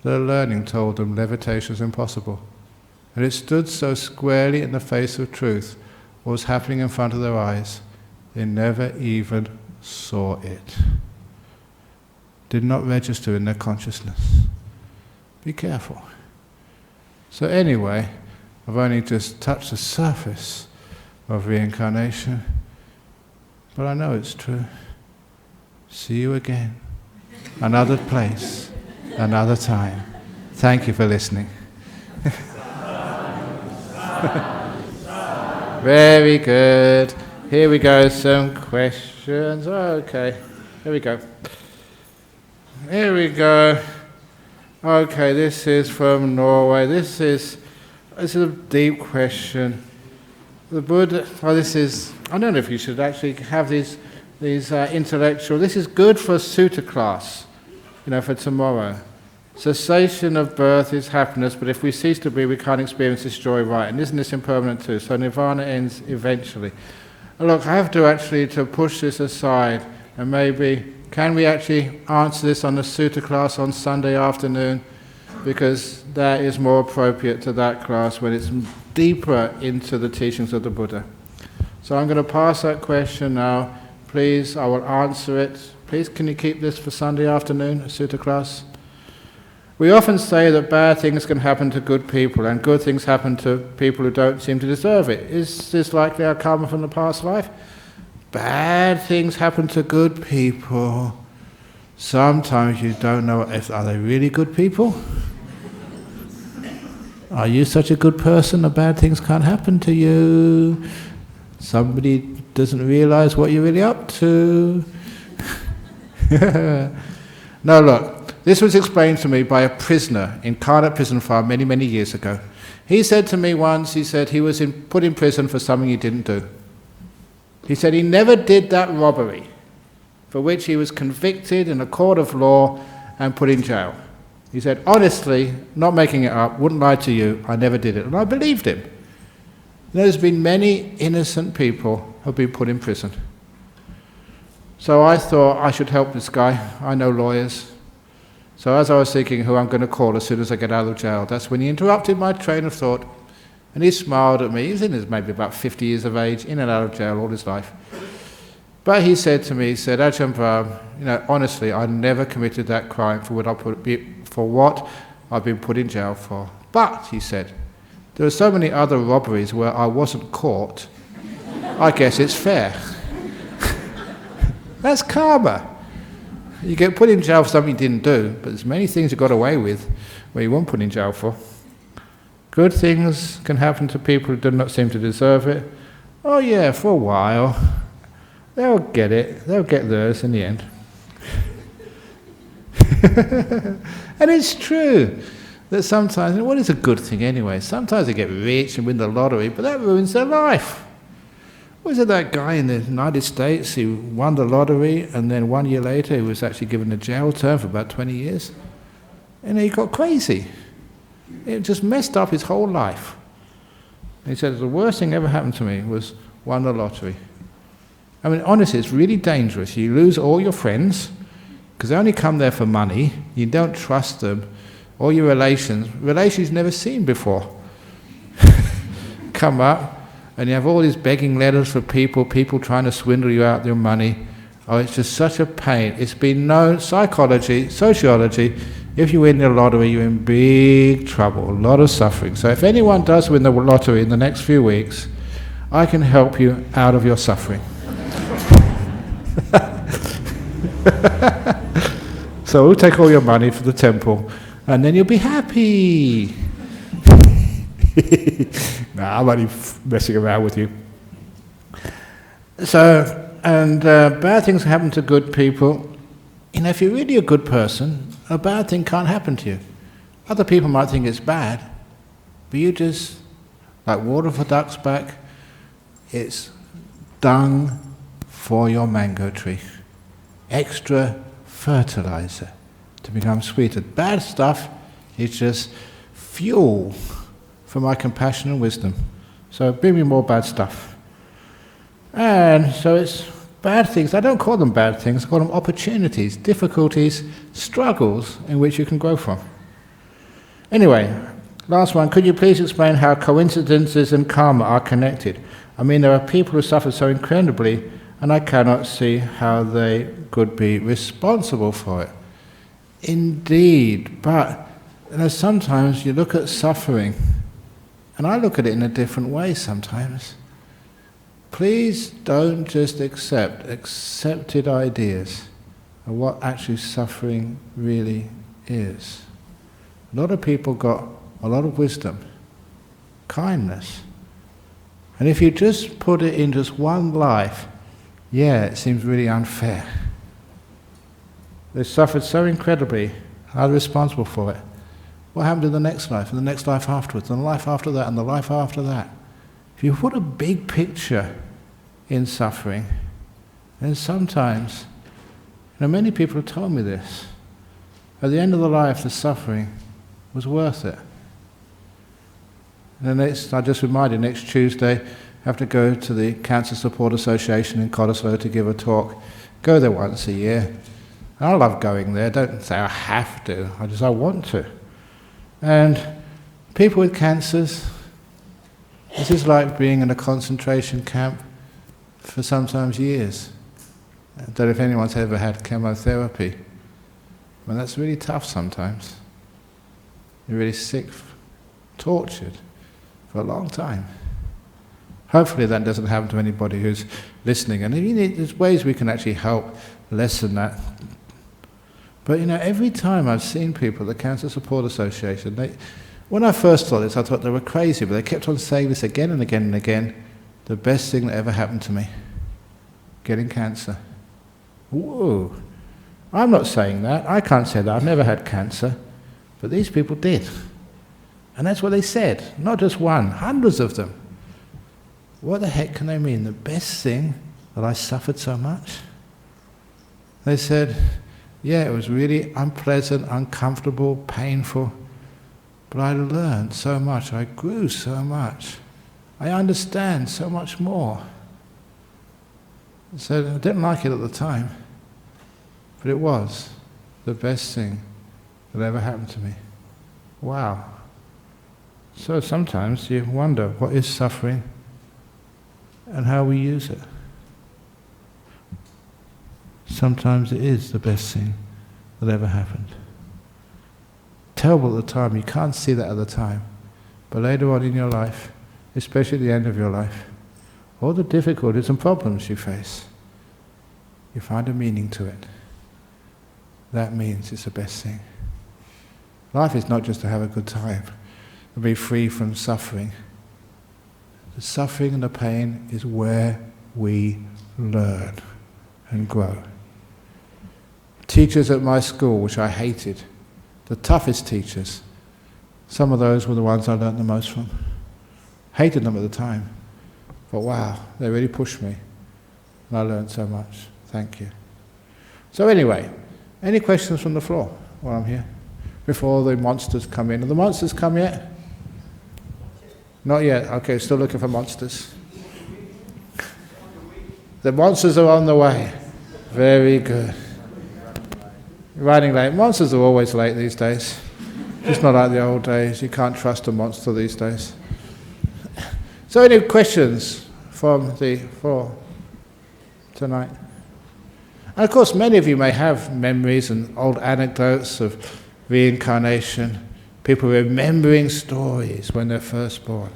their learning told them levitation is impossible. And it stood so squarely in the face of truth, what was happening in front of their eyes, they never even saw it. Did not register in their consciousness. Be careful. So anyway, I've only just touched the surface of reincarnation, but I know it's true. See you again. Another place, another time. Thank you for listening. Very good. Here we go, some questions. Okay, here we go. Here we go. Okay, this is from Norway. This is a deep question. The Buddha, I don't know if you should actually have these intellectual, this is good for a sutta class, for tomorrow. Cessation of birth is happiness, but if we cease to be, we can't experience this joy right. And isn't this impermanent too? So nirvana ends eventually. Look, I have to push this aside, and maybe, can we actually answer this on the sutta class on Sunday afternoon? because that is more appropriate to that class when it's deeper into the teachings of the Buddha. So I'm going to pass that question now. Please, I will answer it. Please, can you keep this for Sunday afternoon, Sutta class? We often say that bad things can happen to good people and good things happen to people who don't seem to deserve it. Is this likely our karma from the past life? Bad things happen to good people. Sometimes you don't know if are they really good people? Are you such a good person that bad things can't happen to you? Somebody doesn't realize what you're really up to. No, look, this was explained to me by a prisoner in Incarnate Prison Farm many, many years ago. He said to me once, he said he was put in prison for something he didn't do. He said he never did that robbery for which he was convicted in a court of law and put in jail. He said, honestly, not making it up, wouldn't lie to you, I never did it. And I believed him. There's been many innocent people who have been put in prison. So I thought I should help this guy. I know lawyers. So as I was thinking who I'm going to call as soon as I get out of jail, that's when he interrupted my train of thought. And he smiled at me. He's in his maybe about 50 years of age, in and out of jail all his life. But he said to me, he said, Ajahn Brahm, honestly, I never committed that crime for what I've been put in jail for. But, he said, there are so many other robberies where I wasn't caught. I guess it's fair. That's karma. You get put in jail for something you didn't do, but there's many things you got away with where you weren't put in jail for. Good things can happen to people who do not seem to deserve it. Oh yeah, for a while. They'll get it. They'll get theirs in the end. And it's true that sometimes, what is a good thing anyway? Sometimes they get rich and win the lottery, but that ruins their life. Was it that guy in the United States who won the lottery and then 1 year later he was actually given a jail term for about 20 years? And he got crazy. It just messed up his whole life. He said, the worst thing ever happened to me was won the lottery. I mean, honestly, it's really dangerous. You lose all your friends, because they only come there for money. You don't trust them. All your relations you've never seen before, come up, and you have all these begging letters for people trying to swindle you out of your money. Oh, it's just such a pain. It's been known, sociology, if you win the lottery, you're in big trouble, a lot of suffering. So if anyone does win the lottery in the next few weeks, I can help you out of your suffering. So we'll take all your money for the temple, and then you'll be happy. Nah, I'm only messing around with you. So, and bad things happen to good people. If you're really a good person, a bad thing can't happen to you. Other people might think it's bad, but you just, like water for duck's back, it's dung for your mango tree. Extra fertilizer to become sweeter. Bad stuff is just fuel for my compassion and wisdom. So bring me more bad stuff. And so it's bad things. I don't call them bad things, I call them opportunities, difficulties, struggles in which you can grow from. Anyway, last one. Could you please explain how coincidences and karma are connected? I mean, there are people who suffer so incredibly, and I cannot see how they could be responsible for it. Indeed, but sometimes you look at suffering, and I look at it in a different way sometimes. Please don't just accept accepted ideas of what actually suffering really is. A lot of people got a lot of wisdom, kindness. And if you just put it in just one life, it seems really unfair. They suffered so incredibly, are they responsible for it? What happened in the next life, and the next life afterwards, and the life after that, and the life after that? If you put a big picture in suffering, then sometimes, many people have told me this, at the end of the life, the suffering was worth it. And I just reminded, next Tuesday, I have to go to the Cancer Support Association in Cottesloe to give a talk. Go there once a year. And I love going there. Don't say I have to, I want to. And people with cancers, this is like being in a concentration camp for sometimes years. I don't know if anyone's ever had chemotherapy. Well, that's really tough sometimes. You're really sick, tortured for a long time. Hopefully that doesn't happen to anybody who's listening. And there's ways we can actually help lessen that. But every time I've seen people at the Cancer Support Association, when I first saw this, I thought they were crazy, but they kept on saying this again and again and again. The best thing that ever happened to me, getting cancer. Whoa. I'm not saying that. I can't say that. I've never had cancer. But these people did. And that's what they said. Not just one, hundreds of them. What the heck can they mean? The best thing that I suffered so much? They said, yeah, it was really unpleasant, uncomfortable, painful, but I learned so much, I grew so much, I understand so much more. So I didn't like it at the time, but it was the best thing that ever happened to me. Wow. So sometimes you wonder, what is suffering and how we use it? Sometimes it is the best thing that ever happened. Terrible at the time, you can't see that at the time. But later on in your life, especially at the end of your life, all the difficulties and problems you face, you find a meaning to it. That means it's the best thing. Life is not just to have a good time, to be free from suffering. The suffering and the pain is where we learn and grow. Teachers at my school, which I hated, the toughest teachers, some of those were the ones I learned the most from. Hated them at the time, but wow, they really pushed me, and I learned so much. Thank you. So anyway, any questions from the floor while I'm here? Before the monsters come in. Have the monsters come yet? Not yet. Okay, still looking for monsters. The monsters are on the way. Very good. Running late. Monsters are always late these days. It's not like the old days. You can't trust a monster these days. So any questions from the floor tonight? And of course, many of you may have memories and old anecdotes of reincarnation, people remembering stories when they're first born.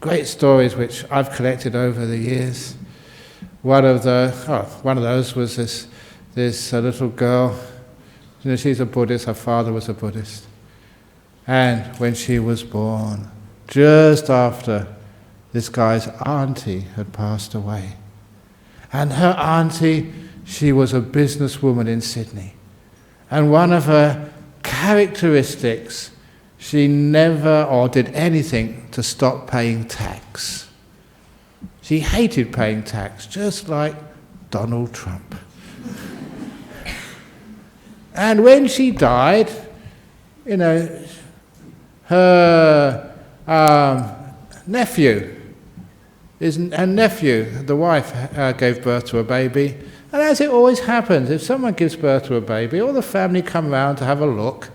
Great stories which I've collected over the years. One of those was this little girl. She's a Buddhist, her father was a Buddhist. And when she was born, just after this guy's auntie had passed away. And her auntie, she was a businesswoman in Sydney. And one of her characteristics, she never or did anything to stop paying tax. She hated paying tax, just like Donald Trump. And when she died, her nephew, the wife, gave birth to a baby. And as it always happens, if someone gives birth to a baby, all the family come round to have a look.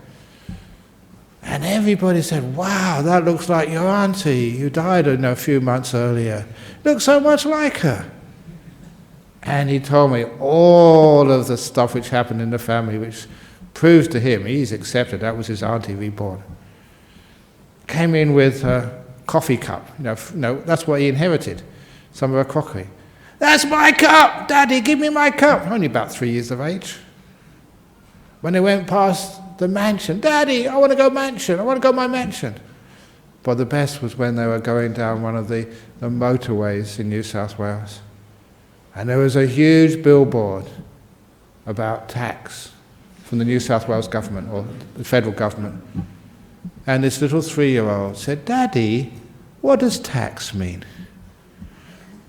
And everybody said, wow, that looks like your auntie who died a few months earlier. Looks so much like her. And he told me all of the stuff which happened in the family, which proves to him, he's accepted, that was his auntie reborn. Came in with a coffee cup. That's what he inherited, some of her crockery. That's my cup! Daddy, give me my cup! Only about 3 years of age. When they went past the mansion, Daddy, I want to go mansion, I want to go my mansion. But the best was when they were going down one of the motorways in New South Wales. And there was a huge billboard about tax from the New South Wales government, or the federal government. And this little 3-year-old said, Daddy, what does tax mean?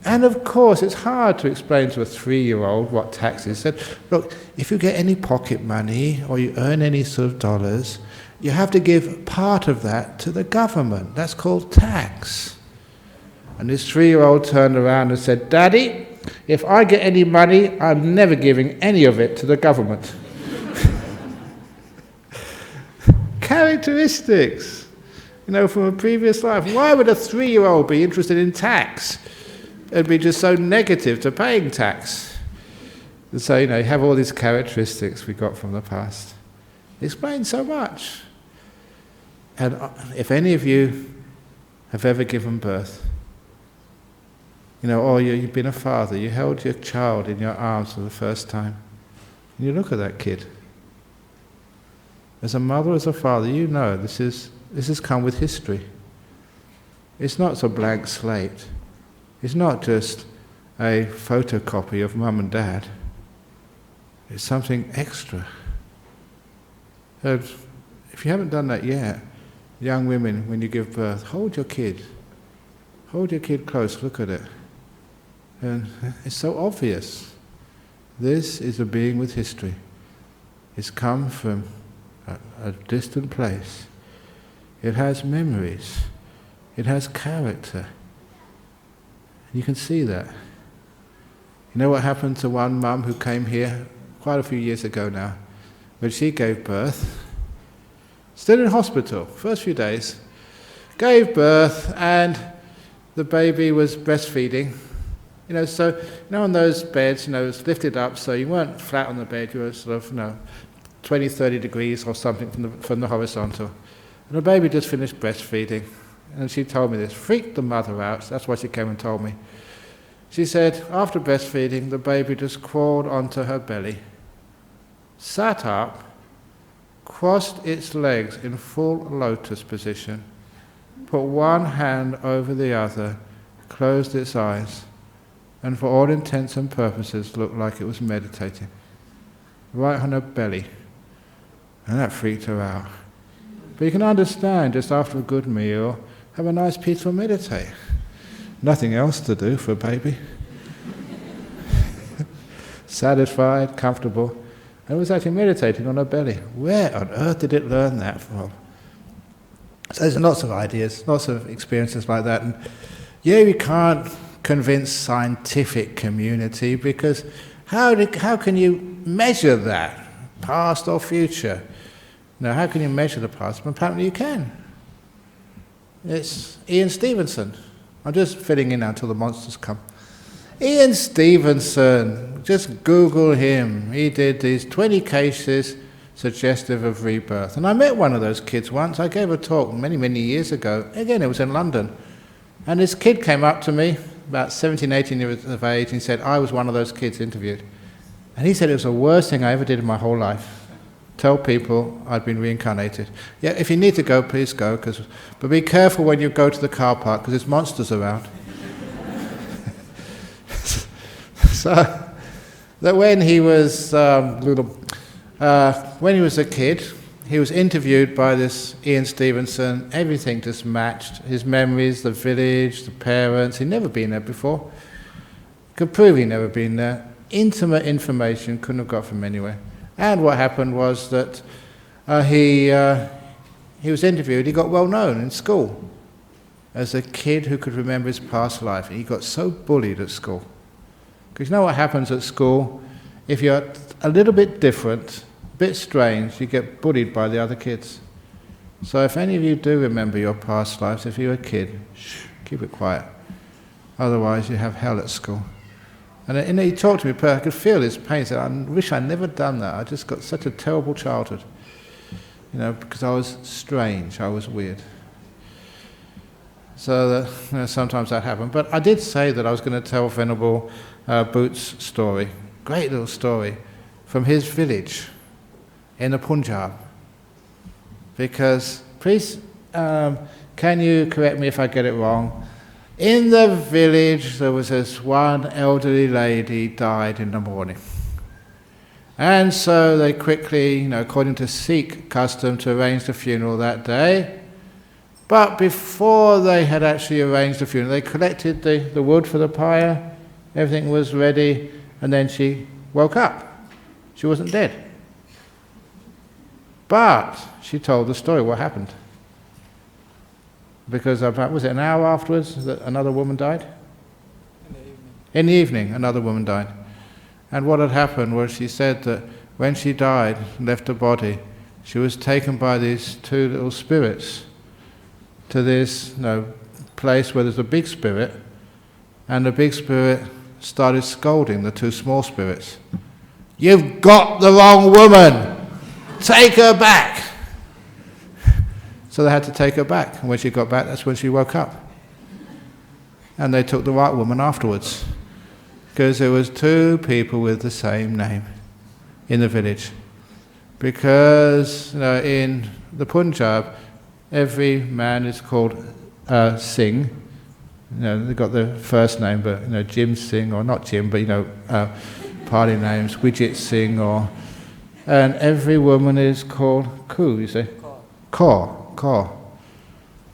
And of course, it's hard to explain to a 3-year-old what tax is. He said, look, if you get any pocket money or you earn any sort of dollars, you have to give part of that to the government. That's called tax. And this 3-year-old turned around and said, Daddy, if I get any money, I'm never giving any of it to the government. characteristics, from a previous life. Why would a 3-year-old be interested in tax and be just so negative to paying tax? And so, you have all these characteristics we got from the past. It explains so much. And if any of you have ever given birth, or you've been a father, you held your child in your arms for the first time, and you look at that kid. As a mother, as a father, this has come with history. It's not a blank slate. It's not just a photocopy of mum and dad. It's something extra. And if you haven't done that yet, young women, when you give birth, hold your kid. Hold your kid close, look at it. And it's so obvious. This is a being with history. It's come from a distant place. It has memories. It has character. You can see that. You know what happened to one mum who came here quite a few years ago now, when she gave birth, still in hospital, first few days, gave birth, and the baby was breastfeeding. So, on those beds, it was lifted up, so you weren't flat on the bed, you were sort of, 20, 30 degrees or something from the horizontal. And the baby just finished breastfeeding. And she told me this, freaked the mother out, that's why she came and told me. She said, after breastfeeding, the baby just crawled onto her belly, sat up, crossed its legs in full lotus position, put one hand over the other, closed its eyes, and for all intents and purposes looked like it was meditating, right on her belly. And that freaked her out. But you can understand, just after a good meal, have a nice peaceful meditate. Nothing else to do for a baby. Satisfied, comfortable, and was actually meditating on her belly. Where on earth did it learn that from? So there's lots of ideas, lots of experiences like that. And we can't convince scientific community, because how can you measure that, past or future? How can you measure the past? Well, apparently you can. It's Ian Stevenson. I'm just filling in now until the monsters come. Ian Stevenson, just Google him. He did these 20 cases suggestive of rebirth. And I met one of those kids once. I gave a talk many, many years ago. Again, it was in London. And this kid came up to me, about 17, 18 years of age, and he said, I was one of those kids interviewed. And he said it was the worst thing I ever did in my whole life. Tell people I'd been reincarnated. Yeah, if you need to go, please go, but be careful when you go to the car park, because there's monsters around. So, that when he was when he was a kid, he was interviewed by this Ian Stevenson. Everything just matched. His memories, the village, the parents. He'd never been there before. Could prove he'd never been there. Intimate information couldn't have got from anywhere. And what happened was that he was interviewed. He got well known in school as a kid who could remember his past life. He got so bullied at school. Because you know what happens at school? If you're a little bit different, a bit strange, you get bullied by the other kids. So if any of you do remember your past lives, if you're a kid, keep it quiet. Otherwise you have hell at school. And he talked to me, I could feel his pain. He said, I wish I'd never done that. I just got such a terrible childhood. Because I was strange, I was weird. So sometimes that happened. But I did say that I was going to tell Venerable Boots' story. Great little story from his village in the Punjab. Because, please, can you correct me if I get it wrong? In the village, there was this one elderly lady died in the morning. And so they quickly, according to Sikh custom, to arrange the funeral that day. But before they had actually arranged the funeral, they collected the wood for the pyre, everything was ready, and then she woke up. She wasn't dead. But she told the story, what happened. Because about, was it an hour afterwards that another woman died? In the evening, another woman died. And what had happened was she said that when she died, left her body, she was taken by these two little spirits to this place where there's a big spirit, and the big spirit started scolding the two small spirits. "You've got the wrong woman! Take her back!" So they had to take her back, and when she got back, that's when she woke up. And they took the right woman afterwards, because there was two people with the same name in the village. Because in the Punjab, every man is called Singh. They've got the first name, but Jim Singh, or not Jim, but party names, Wijit Singh, and every woman is called Ku, you say? Kaur.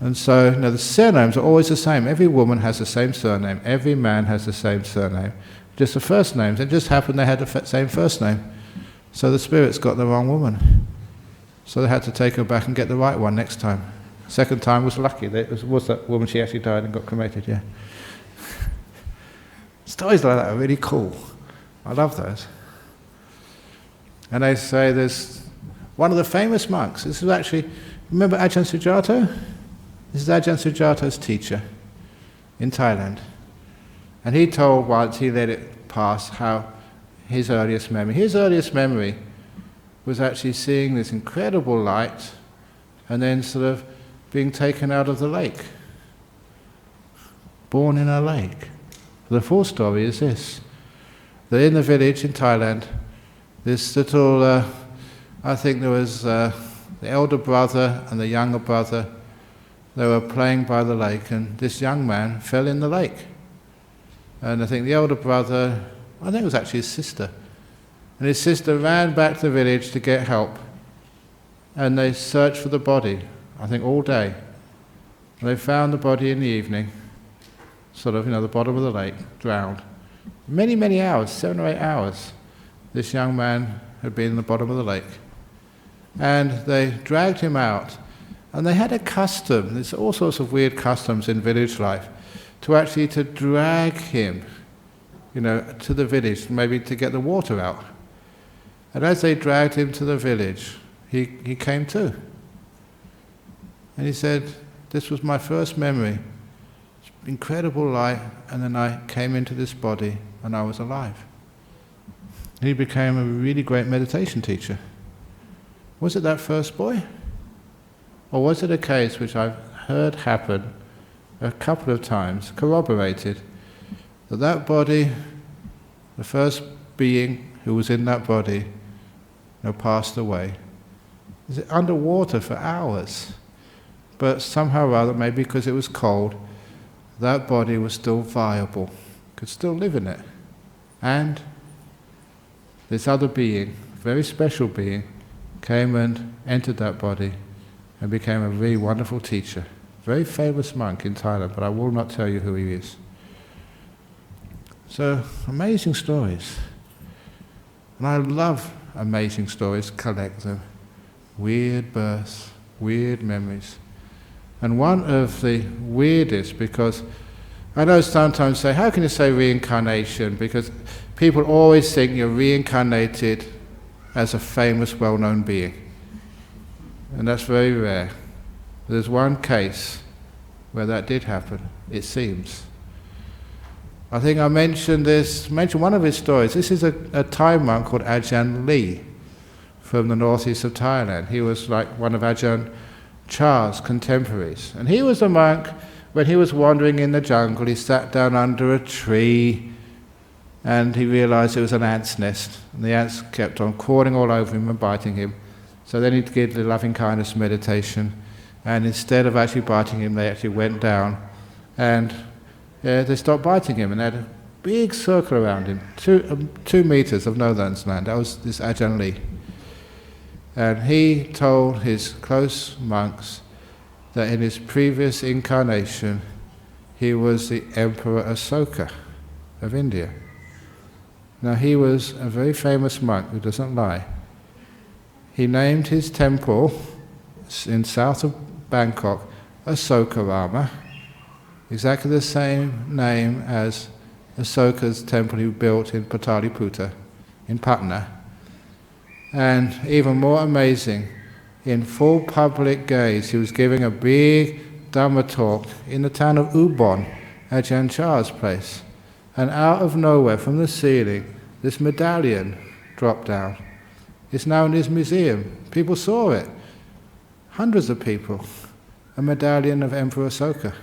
And so the surnames are always the same. Every woman has the same surname. Every man has the same surname. Just the first names. It just happened they had the same first name. So the spirits got the wrong woman. So they had to take her back and get the right one next time. Second time was lucky. It was that woman, she actually died and got cremated, yeah. Stories like that are really cool. I love those. And they say there's one of the famous monks. This is actually, remember Ajahn Sujato? This is Ajahn Sujato's teacher in Thailand. And he told once, he let it pass, how his earliest memory was actually seeing this incredible light and then sort of being taken out of the lake. Born in a lake. The full story is this. That in the village in Thailand, this little, I think there was the elder brother and the younger brother. They were playing by the lake, and this young man fell in the lake. And I think the elder brother, I think it was actually his sister, and his sister ran back to the village to get help. And they searched for the body, I think all day. And they found the body in the evening, sort of, the bottom of the lake, drowned. Many, many hours, 7 or 8 hours, this young man had been in the bottom of the lake. And they dragged him out. And they had a custom, there's all sorts of weird customs in village life, to drag him, to the village, maybe to get the water out. And as they dragged him to the village, he came to. And he said, "This was my first memory. Incredible light, and then I came into this body and I was alive." And he became a really great meditation teacher. Was it that first boy? Or was it a case which I've heard happen a couple of times, corroborated, that body, the first being who was in that body, passed away? Is it underwater for hours? But somehow or other, maybe because it was cold, that body was still viable, could still live in it. And this other being, very special being, came and entered that body and became a really wonderful teacher. Very famous monk in Thailand, but I will not tell you who he is. So, amazing stories. And I love amazing stories, collect them. Weird births, weird memories. And one of the weirdest, because I know sometimes say, how can you say reincarnation? Because people always think you're reincarnated as a famous, well-known being. And that's very rare. There's one case where that did happen, it seems. I think I mentioned one of his stories. This is a Thai monk called Ajahn Lee from the northeast of Thailand. He was like one of Ajahn Chah's contemporaries. And he was a monk, when he was wandering in the jungle, he sat down under a tree and he realized it was an ant's nest. And the ants kept on crawling all over him and biting him. So then he did the loving kindness meditation, and instead of actually biting him, they actually went down, and they stopped biting him, and they had a big circle around him, 2 meters of no man's land. That was this Ajahn Lee. And he told his close monks that in his previous incarnation, he was the Emperor Ashoka of India. Now he was a very famous monk who doesn't lie. He named his temple in south of Bangkok Ashokarama, exactly the same name as Ashoka's temple he built in Pataliputra in Patna. And even more amazing, in full public gaze. He was giving a big Dhamma talk in the town of Ubon, Ajahn Chah's place. And out of nowhere, from the ceiling, this medallion dropped down. It's now in his museum. People saw it. Hundreds of people. A medallion of Emperor Ashoka.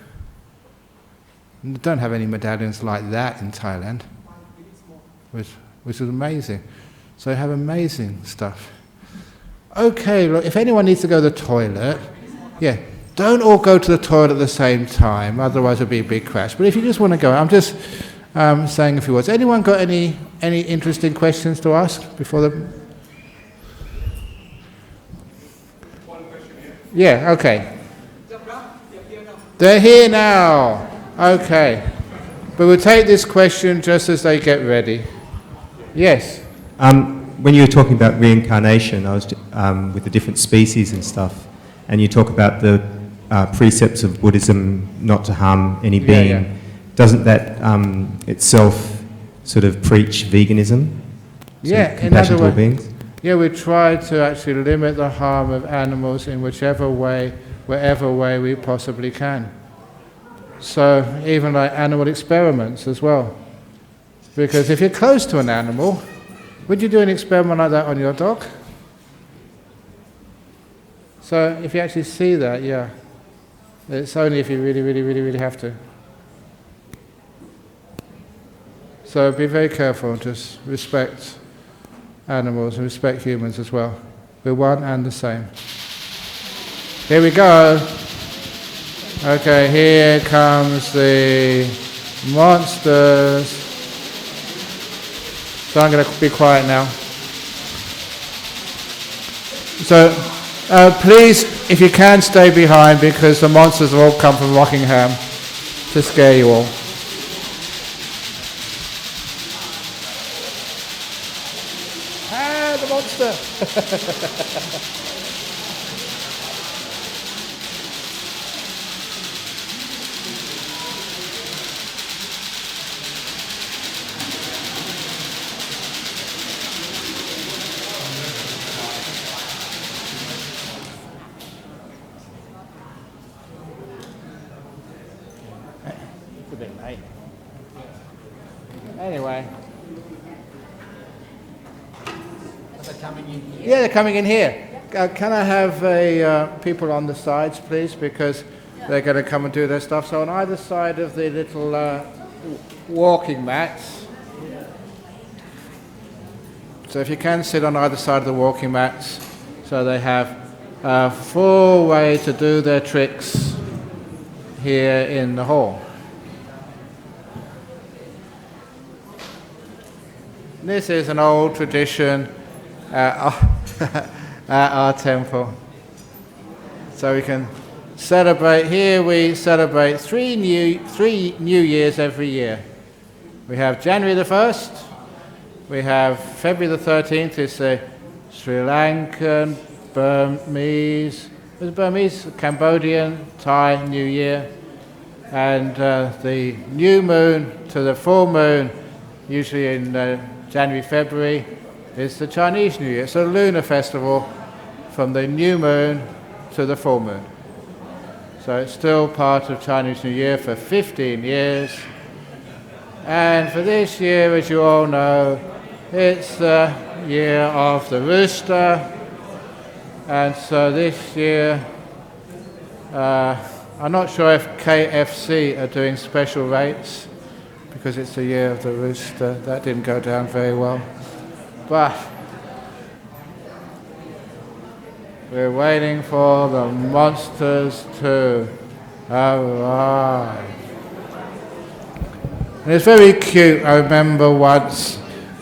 And they don't have any medallions like that in Thailand, which is amazing. So they have amazing stuff. Okay, look, if anyone needs to go to the toilet, don't all go to the toilet at the same time, otherwise it'll be a big crash. But if you just want to go, I'm just saying a few words. Anyone got any interesting questions to ask before the... One question here. Yeah, okay. They're here now. Okay. But we'll take this question just as they get ready. Yes? When you were talking about reincarnation, I was with the different species and stuff, and you talk about the precepts of Buddhism not to harm any being. Yeah. Doesn't that itself sort of preach veganism? Yeah, in compassion other to all words, beings? yeah, we try to actually limit the harm of animals in whichever way, wherever way we possibly can. So even like animal experiments as well. Because if you're close to an animal, would you do an experiment like that on your dog? So if you actually see that, yeah, it's only if you really, really, really, really have to. So be very careful, just respect animals and respect humans as well. We're one and the same. Here we go. Okay, here comes the monsters. So I'm going to be quiet now. So please, if you can, stay behind because the monsters have all come from Rockingham to scare you all. The monster! It's a bit late. Anyway. Yeah, they're coming in here. Can I have people on the sides, please? Because they're going to come and do their stuff. So on either side of the little walking mats. So if you can sit on either side of the walking mats, so they have a full way to do their tricks here in the hall. This is an old tradition at our temple. So we can celebrate, here we celebrate three new years every year. We have January the 1st, we have February the 13th, it's the Sri Lankan, Cambodian, Thai New Year, and the new moon to the full moon, usually in January, February, is the Chinese New Year. It's a lunar festival from the new moon to the full moon. So it's still part of Chinese New Year for 15 years. And for this year, as you all know, it's the year of the rooster. And so this year, I'm not sure if KFC are doing special rates because it's the year of the rooster. That didn't go down very well. But we're waiting for the monsters to arrive. And it's very cute. I remember once